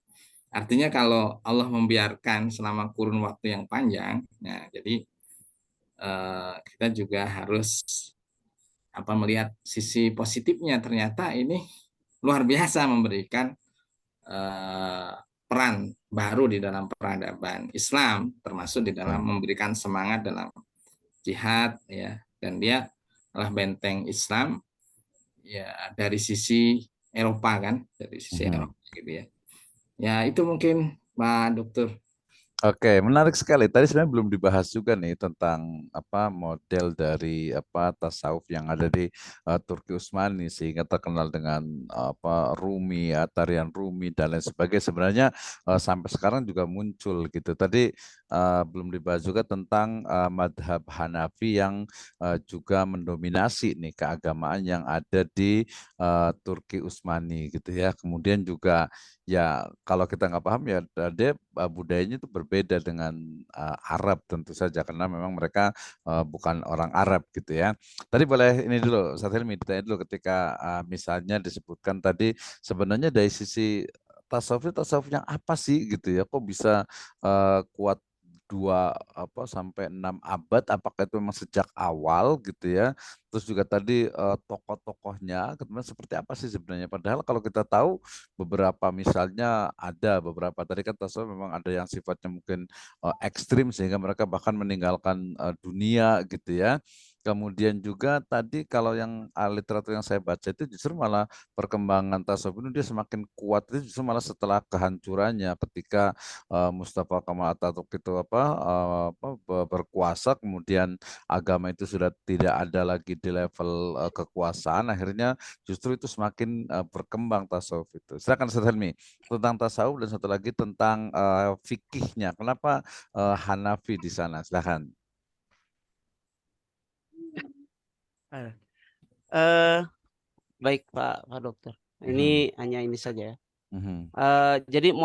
Artinya kalau Allah membiarkan selama kurun waktu yang panjang, nah jadi kita juga harus melihat sisi positifnya. Ternyata ini luar biasa memberikan peran baru di dalam peradaban Islam, termasuk di dalam memberikan semangat dalam jihad ya, dan dia adalah benteng Islam ya dari sisi Eropa kan, dari sisi Eropa gitu ya. Ya itu mungkin Pak Dokter. Oke, menarik sekali. Tadi sebenarnya belum dibahas juga nih tentang apa model dari apa tasawuf yang ada di Turki Utsmani sehingga terkenal dengan apa Rumi, ya, tarian Rumi dan lain sebagainya. Sebenarnya sampai sekarang juga muncul gitu. Tadi belum dibahas juga tentang madhab Hanafi yang juga mendominasi nih keagamaan yang ada di Turki Utsmani gitu ya. Kemudian juga ya kalau kita nggak paham ya dia budayanya itu berbeda dengan Arab tentu saja karena memang mereka bukan orang Arab gitu ya. Tadi boleh ini dulu, Ustaz Hilmi ditanya dulu ketika misalnya disebutkan tadi sebenarnya dari sisi tasawuf yang apa sih gitu ya? Kok bisa kuat 2 sampai 6 abad, apakah itu memang sejak awal gitu ya. Terus juga tadi tokoh-tokohnya kemudian seperti apa sih sebenarnya, padahal kalau kita tahu beberapa, misalnya ada beberapa tadi kan tasawuf memang ada yang sifatnya mungkin ekstrim sehingga mereka bahkan meninggalkan dunia gitu ya. Kemudian juga tadi kalau yang literatur yang saya baca itu justru malah perkembangan tasawuf ini dia semakin kuat itu justru malah setelah kehancurannya ketika Mustafa Kemal Atatürk itu berkuasa, kemudian agama itu sudah tidak ada lagi di level kekuasaan, akhirnya justru itu semakin berkembang tasawuf itu. Silakan Ustaz Helmi tentang tasawuf dan satu lagi tentang fikihnya. Kenapa Hanafi di sana? Silakan. Eh, Baik Pak Dokter. Ini hanya ini saja ya. Jadi Ya.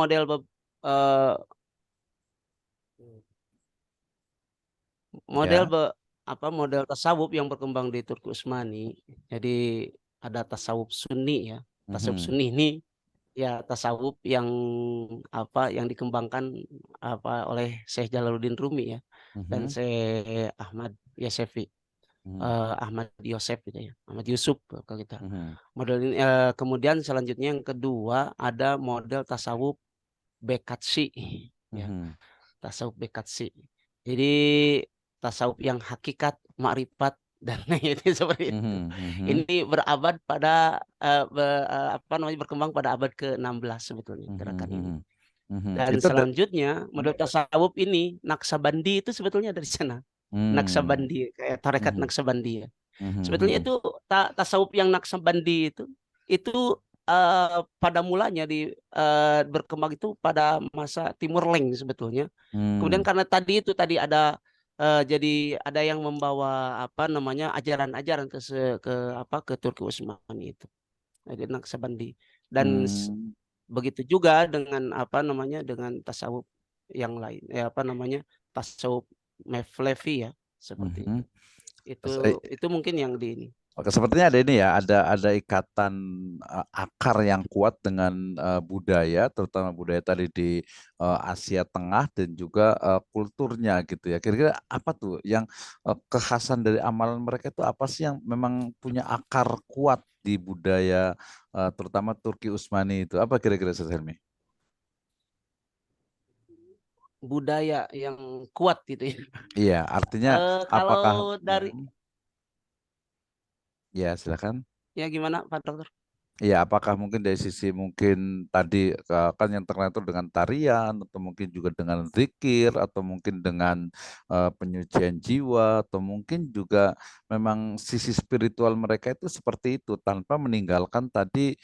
model tasawuf yang berkembang di Turki Utsmani. Jadi ada tasawuf Sunni ya. Tasawuf Sunni ini ya tasawuf yang dikembangkan oleh Syekh Jalaluddin Rumi ya dan Syekh Ahmad Yasefi. Ahmad Yosef gitu ya, Ahmad Yusuf kalau kita. Model ini kemudian selanjutnya yang kedua ada model tasawuf Bekatsi ya. Tasawuf Bekatsi. Jadi tasawuf yang hakikat, makrifat dan itu seperti itu. Ini berabad pada berkembang pada abad ke-16 sebetulnya gerakan ini. Dan Itu selanjutnya model tasawuf ini Naksabandi itu sebetulnya dari sana. Naksabandi kayak tarekat Naksabandi ya. Sebetulnya itu tasawuf yang Naksabandi itu pada mulanya berkembang itu pada masa Timur Leng sebetulnya. Kemudian karena tadi ada jadi ada yang membawa ajaran-ajaran ke Turki Utsmani itu. Jadi Naksabandi dan begitu juga dengan dengan tasawuf yang lain tasawuf Mevlevi ya seperti itu. Itu mungkin yang di ini. Oke, sepertinya ada ini ya, ada ikatan akar yang kuat dengan budaya, terutama budaya tadi di Asia Tengah dan juga kulturnya gitu ya. Kira-kira apa tuh yang kekhasan dari amalan mereka itu apa sih yang memang punya akar kuat di budaya terutama Turki Utsmani itu? Apa kira-kira Ustaz Helmi? Budaya yang kuat gitu ya. Iya, artinya apakah kalau dari ya silakan. ya gimana Pak Dokter? Iya, apakah mungkin dari sisi mungkin tadi kan yang terkenal itu dengan tarian atau mungkin juga dengan zikir atau mungkin dengan penyucian jiwa atau mungkin juga memang sisi spiritual mereka itu seperti itu tanpa meninggalkan tadi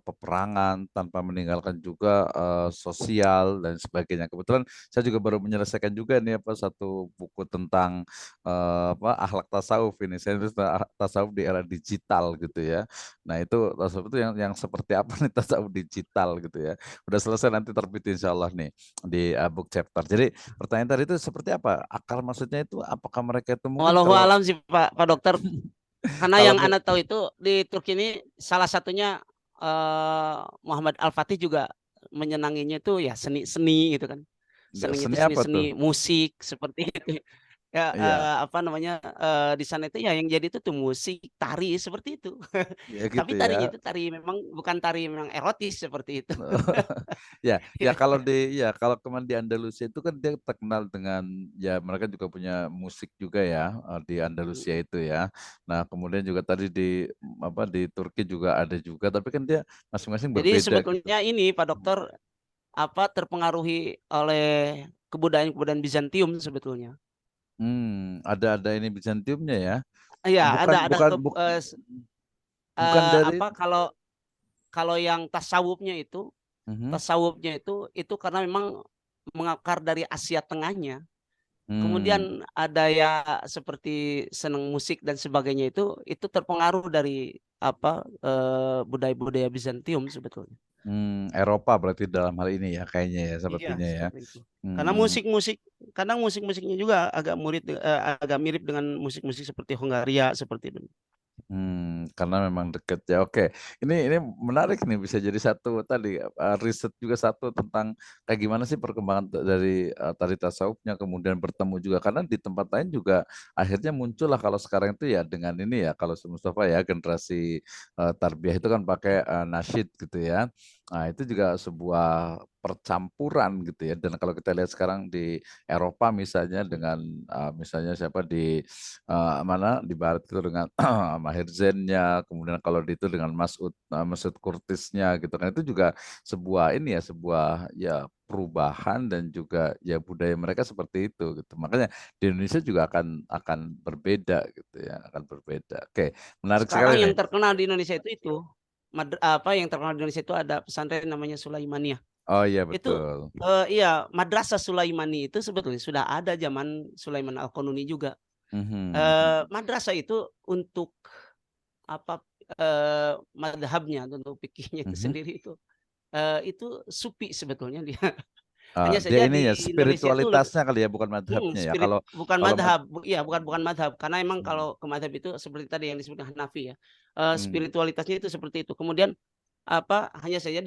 peperangan, tanpa meninggalkan juga sosial dan sebagainya. Kebetulan saya juga baru menyelesaikan juga nih satu buku tentang akhlak tasawuf ini. Saya nulis tasawuf di era digital gitu ya. Nah itu tasawuf itu yang seperti apa nih tasawuf digital gitu ya. Udah selesai nanti terbit insya Allah nih di book chapter. Jadi pertanyaan tadi itu seperti apa? Akal maksudnya itu apakah mereka itu mungkin Wallahu kalau alam sih Pak Dokter. Karena kalau yang Anda tahu itu di Turki ini salah satunya Muhammad Al-Fatih juga menyenanginya itu ya seni-seni gitu kan. Senang itu seni apa tuh? seni-seni musik seperti itu. Ya Iya, di sana itu ya yang jadi itu tuh musik, tari seperti itu. ya gitu Tapi ya. tarinya itu tari memang bukan tari memang erotis seperti itu. Kalau kemarin di Andalusia itu kan dia terkenal dengan ya mereka juga punya musik juga ya di Andalusia itu ya. Nah, kemudian juga tadi di Turki juga ada juga tapi kan dia masing-masing Jadi berbeda gitu. sebetulnya ini Pak Dokter terpengaruhi oleh kebudayaan Bizantium sebetulnya. Ada ini Bizantiumnya ya. Iya, Bukan ada bukan bukan dari kalau kalau yang Mhm. tasawufnya itu karena memang mengakar dari Asia Tengahnya. Hmm. Kemudian ada ya seperti senang musik dan sebagainya itu terpengaruh dari budaya-budaya Bizantium sebetulnya. Eropa berarti dalam hal ini ya kayaknya ya Iya, sepertinya ya. seperti itu. Karena Hmm. kadang musik-musiknya juga agak mirip dengan musik-musik seperti Hongaria seperti itu. Karena memang deket ya. Oke, ini menarik nih, bisa jadi satu tadi riset juga satu tentang kayak gimana sih perkembangan dari tari tasawufnya kemudian bertemu juga, karena di tempat lain juga akhirnya muncul lah kalau sekarang itu ya dengan ini ya, kalau Mustafa ya generasi tarbiyah itu kan pakai nasyid gitu ya. Nah, itu juga sebuah percampuran gitu ya. Dan kalau kita lihat sekarang di Eropa misalnya dengan misalnya siapa di mana di barat itu dengan Maher Zainnya, kemudian kalau di itu dengan Masud Kurtisnya gitu kan, itu juga sebuah ini ya, sebuah ya perubahan dan juga ya budaya mereka seperti itu gitu. Makanya di Indonesia juga akan berbeda gitu ya, akan berbeda. Oke, menarik Sekarang sekali yang nih. terkenal di Indonesia itu yang terkenal di Indonesia itu ada pesantren namanya Sulaimaniyah. Oh iya Itu betul. iya, Madrasah Sulaimani itu sebetulnya sudah ada zaman Sulaiman Al-Qanuni juga. Mhm. Madrasah itu untuk apa, madhabnya, untuk fikihnya itu Mhm. sendiri itu sufi sebetulnya dia. Ah, Hanya dia saja ini ya di Indonesia itu spiritualitasnya kali ya, bukan madhabnya ya. spirit Kalau bukan kalau madhab, iya bukan madhab. Karena emang Hmm. kalau ke madhab itu seperti tadi yang disebutkan Hanafi ya, Hmm. spiritualitasnya itu seperti itu. Kemudian hanya saja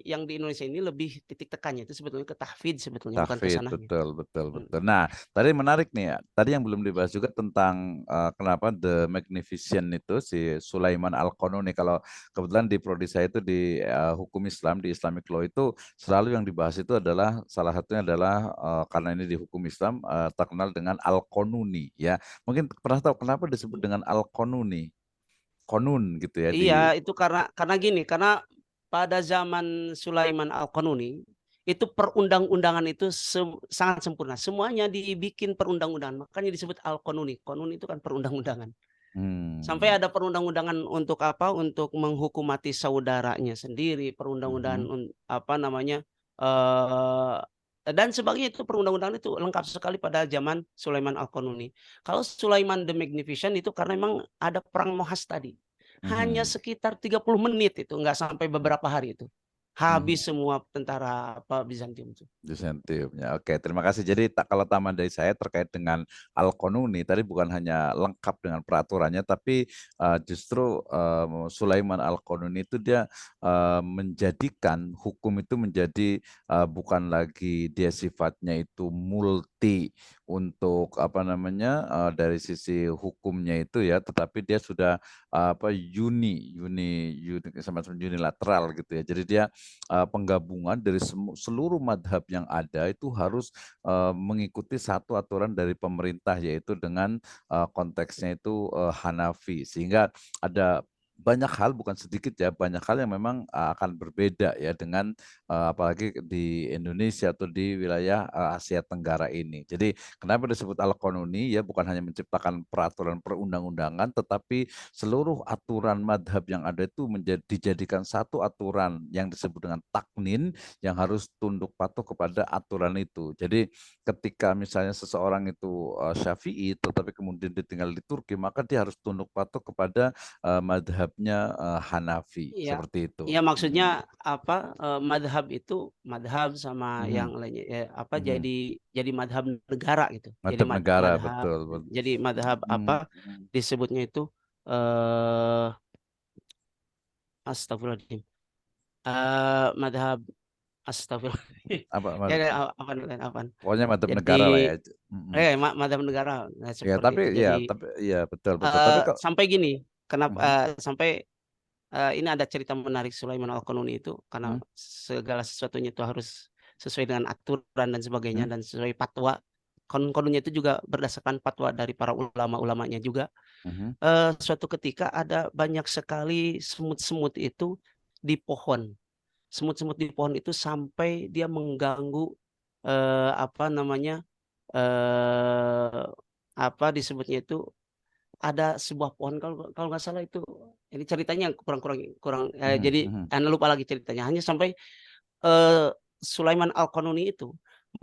yang di Indonesia ini lebih titik tekannya itu sebetulnya ke tahfidz sebetulnya, bukan ke Tahfidz, sananya. betul betul Mhm. betul. Nah, tadi menarik nih ya, tadi yang belum dibahas juga tentang, kenapa The Magnificent itu si Sulaiman Al-Qanuni, kalau kebetulan di prodi saya itu di, hukum Islam, di Islamic Law itu selalu yang dibahas itu adalah salah satunya adalah, karena ini di hukum Islam, terkenal dengan Al-Qanuni ya. Mungkin pernah tahu kenapa disebut dengan Al-Qanuni? Konun gitu ya Iya, di itu karena gini, karena pada zaman Sulaiman Al-Qanuni, itu perundang-undangan itu sangat sempurna. Semuanya dibikin perundang-undangan, makanya disebut Al-Qanuni. Qanun itu kan perundang-undangan. Sampai hmm, ada perundang-undangan untuk apa, untuk menghukumati saudaranya sendiri, perundang-undangan mhm, apa namanya, eee, dan sebagainya, itu perundang-undangan itu lengkap sekali pada zaman Sulaiman Al-Qanuni. Kalau Sulaiman the Magnificent itu karena memang ada perang Mohas tadi. Hanya mhm. sekitar 30 menit itu, nggak sampai beberapa hari itu. Mhm. Habis semua tentara apa, Bizantium itu. Insentifnya. Oke, terima kasih. Jadi kalau tambahan dari saya terkait dengan Al-Qanuni tadi bukan hanya lengkap dengan peraturannya, tapi justru Sulaiman Al-Qanuni itu dia menjadikan hukum itu menjadi bukan lagi dia sifatnya itu multi untuk apa namanya dari sisi hukumnya itu ya, tetapi dia sudah apa semacam unilateral gitu ya. Jadi dia penggabungan dari seluruh madhab yang ada itu harus mengikuti satu aturan dari pemerintah, yaitu dengan konteksnya itu Hanafi, sehingga ada banyak hal, bukan sedikit ya, banyak hal yang memang akan berbeda ya dengan apalagi di Indonesia atau di wilayah Asia Tenggara ini. Jadi kenapa disebut Al-Qanuni ya, bukan hanya menciptakan peraturan perundang-undangan, tetapi seluruh aturan madhab yang ada itu dijadikan satu aturan yang disebut dengan taknin, yang harus tunduk patuh kepada aturan itu. Jadi ketika misalnya seseorang itu Syafi'i tetapi kemudian ditinggal di Turki, maka dia harus tunduk patuh kepada madhabnya Hanafi, Iya. seperti itu. Iya, maksudnya apa, madhab itu madhab sama yang Mhm, lainnya, apa, mhm. jadi madhab negara gitu. Jadi Madhab negara, madhab betul, betul. jadi madhab apa, Mhm, mhm. disebutnya itu, eee, astagfirullahaladzim, madhab astagfirullahaladzim. Apa, Ya ya, apaan apaan. pokoknya madhab Jadi negara lah ya. Mhm. madhab negara, nah Ya seperti itu. Jadi, tapi ya betul betul. Tapi kok sampai gini, kenapa, mhm, sampai ini ada cerita menarik Sulaiman Al-Qanuni itu, karena mhm, segala sesuatunya itu harus sesuai dengan aturan dan sebagainya mhm, dan sesuai fatwa. Qanunnya itu juga berdasarkan fatwa dari para ulama-ulamanya juga. mhm. Suatu ketika ada banyak sekali semut-semut itu di pohon. Semut-semut di pohon itu sampai dia mengganggu, apa namanya, eee, apa disebutnya itu, ada sebuah pohon, kalau kalau nggak salah itu, ini ceritanya kurang kurang kurang, Mhm, jadi mhm, lupa lagi ceritanya. Hanya sampai, eee, Sulaiman Al-Qanuni itu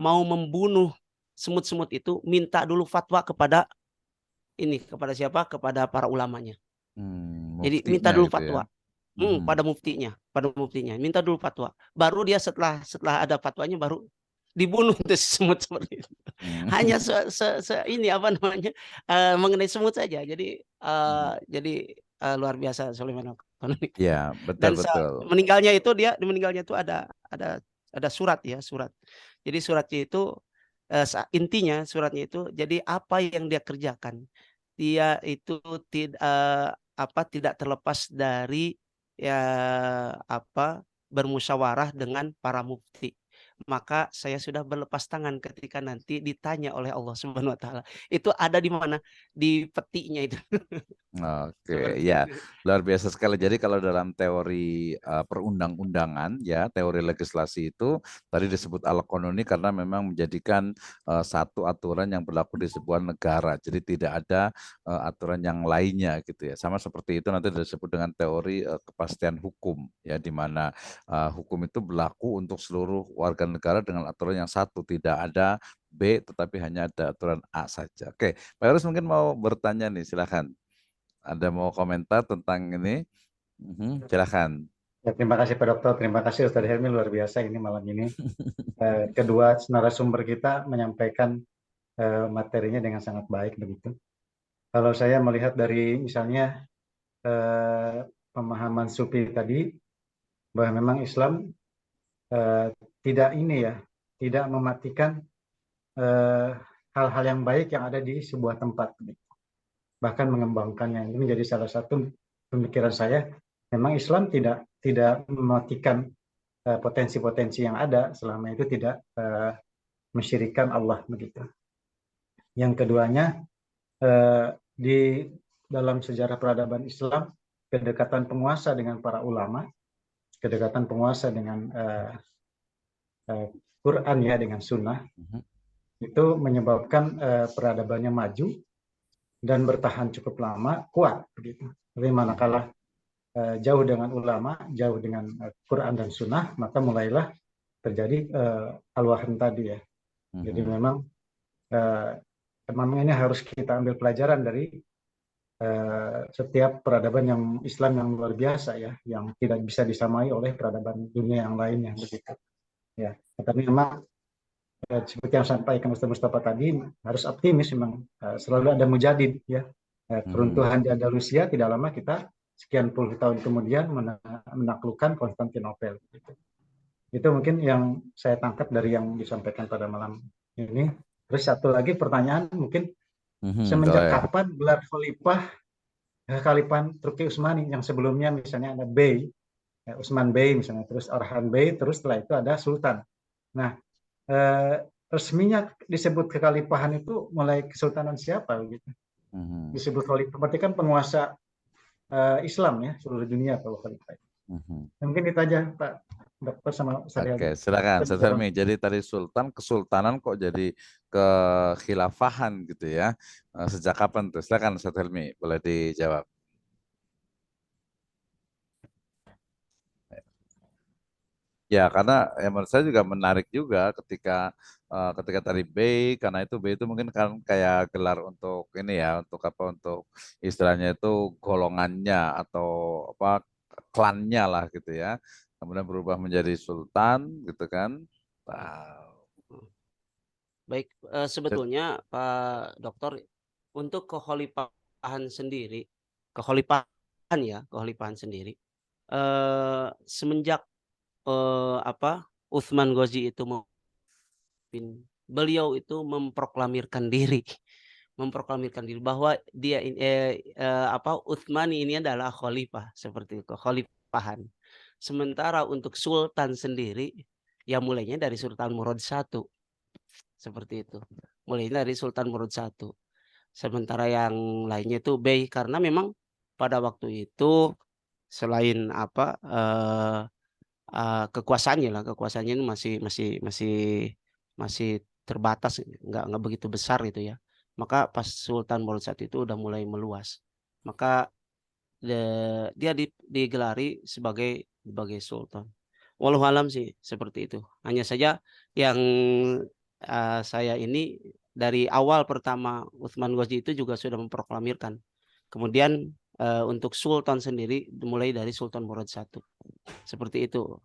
mau membunuh semut-semut itu, minta dulu fatwa kepada ini, kepada siapa, kepada para ulamanya. Jadi minta muftinya dulu gitu ya? fatwa, Mhm, pada muftinya, minta dulu fatwa. Baru dia setelah ada fatwanya baru dibunuh tuh semut seperti itu. mmm, Hanya ini apa namanya, mengenai semut saja. Jadi, mhm, jadi luar biasa Sulaiman Al-Qanuni. Ya, betul Dan betul. meninggalnya itu ada surat ya, surat. Jadi suratnya itu intinya suratnya itu jadi apa yang dia kerjakan. Dia itu tidak terlepas dari ya bermusyawarah dengan para mufti. Maka saya sudah berlepas tangan ketika nanti ditanya oleh Allah Subhanahu wa taala. Itu ada di mana? Di petinya itu. Oke, Seperti ya itu. luar biasa sekali. Jadi kalau dalam teori perundang-undangan, ya teori legislasi itu tadi disebut al-qanuni karena memang menjadikan satu aturan yang berlaku di sebuah negara. Jadi tidak ada aturan yang lainnya gitu ya. Sama seperti itu nanti disebut dengan teori kepastian hukum, ya di mana hukum itu berlaku untuk seluruh warga negara dengan aturan yang satu, tidak ada B tetapi hanya ada aturan A saja. Oke, Pak Yunus mungkin mau bertanya nih, silakan. Ada mau komentar tentang ini? Silakan. Ya, terima kasih Pak Dokter, terima kasih Ustadz Helmi, luar biasa ini malam ini. Kedua narasumber kita menyampaikan materinya dengan sangat baik begitu. Kalau saya melihat dari misalnya pemahaman Sufi tadi, bahwa memang Islam tidak tidak mematikan hal-hal yang baik yang ada di sebuah tempat, bahkan mengembangkannya. Ini menjadi salah satu pemikiran saya. Memang Islam tidak mematikan potensi-potensi yang ada selama itu tidak mensyirikkan Allah begitu. Yang keduanya, di dalam sejarah peradaban Islam, kedekatan penguasa dengan para ulama, kedekatan penguasa dengan Quran ya, dengan Sunnah, itu menyebabkan peradabannya maju dan bertahan cukup lama, kuat begitu. Tapi manakala jauh dengan ulama, jauh dengan Quran dan Sunnah, maka mulailah terjadi al-wahn tadi ya. Jadi memang ini harus kita ambil pelajaran dari setiap peradaban yang Islam yang luar biasa ya, yang tidak bisa disamai oleh peradaban dunia yang lainnya begitu. Ya, tapi memang seperti yang sampaikan Ustaz Mustafa tadi, harus optimis memang selalu ada mujadid ya. Peruntuhan di Andalusia tidak lama kita sekian puluh tahun kemudian menaklukkan Konstantinopel. Itu mungkin yang saya tangkap dari yang disampaikan pada malam ini. Terus satu lagi pertanyaan mungkin, semenjak kapan gelar Khalifahan Turki Utsmani yang sebelumnya misalnya ada Bey, Utsman Bey misalnya, terus Orhan Bey, terus setelah itu ada Sultan. Nah, resminya disebut kekhalifahan itu mulai kesultanan siapa gitu? Disebut khalifah berarti kan penguasa Islam ya seluruh dunia kalau khalifah. Mungkin itu aja Pak Dokter sama saya. Oke, silakan Ustaz Helmi. Jadi tadi sultan, kesultanan kok jadi kekhilafahan gitu ya. Sejak kapan tuh? Silakan Ustaz Helmi, boleh dijawab. Ya, karena menurut saya juga menarik juga ketika tadi B, karena itu B itu mungkin kan kayak gelar untuk ini ya, untuk apa, untuk istilahnya itu golongannya atau apa klannya lah gitu ya. Kemudian berubah menjadi sultan gitu kan. Baik, sebetulnya Pak Dokter, untuk kekhalifahan sendiri, kekhalifahan sendiri, semenjak Utsman Ghazi itu beliau itu memproklamirkan diri bahwa dia Utsmani ini adalah khalifah, seperti itu, kekhalifahan. Sementara untuk sultan sendiri ya mulainya dari Sultan Murad I, seperti itu. Mulainya dari Sultan Murad I. Sementara yang lainnya itu Bey, karena memang pada waktu itu selain kekuasaannya ini masih terbatas, nggak begitu besar gitu ya. Maka pas Sultan Murad I itu udah mulai meluas, maka dia digelari sebagai sultan. Walau alam sih seperti itu. Hanya saja yang saya ini dari awal pertama Utsman Ghazi itu juga sudah memproklamirkan. Kemudian untuk sultan sendiri mulai dari Sultan Murad I. Seperti itu.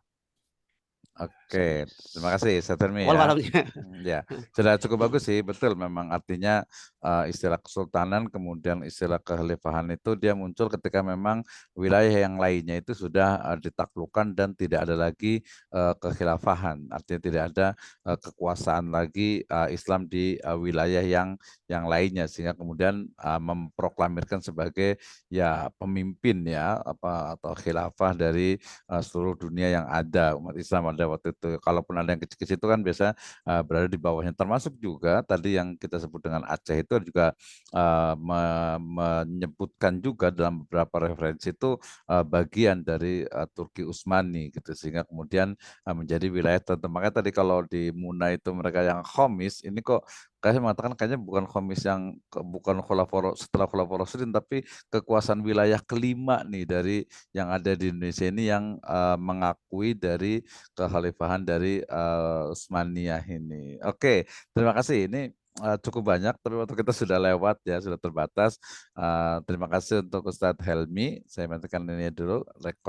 Oke, terima kasih Ustaz Helmi ya. Wallahualamnya. Ya, sudah cukup bagus sih, betul memang artinya istilah kesultanan kemudian istilah kekhalifahan itu dia muncul ketika memang wilayah yang lainnya itu sudah ditaklukkan dan tidak ada lagi kekhilafahan, artinya tidak ada kekuasaan lagi Islam di wilayah yang lainnya sehingga kemudian memproklamirkan sebagai ya pemimpin ya apa atau khilafah dari seluruh dunia yang ada umat Islam ada waktu itu. Kalaupun ada yang kecil-kecil itu kan biasa berada di bawahnya. Termasuk juga tadi yang kita sebut dengan Aceh itu juga menyebutkan juga dalam beberapa referensi itu bagian dari Turki Utsmani gitu sehingga kemudian menjadi wilayah tertentu. Makanya tadi kalau di Muna itu mereka yang Khamis ini kok kayaknya mengatakan kayaknya bukan Khamis yang bukan setelah Khulafaur Rasyidin tapi kekuasaan wilayah kelima nih dari yang ada di Indonesia ini yang mengakui dari kekhalifahan dari Utsmaniyah ini. Oke, terima kasih. Ini cukup banyak, tapi waktu kita sudah lewat ya, sudah terbatas. Terima kasih untuk Ustadz Helmi. Saya matikan ini dulu rekod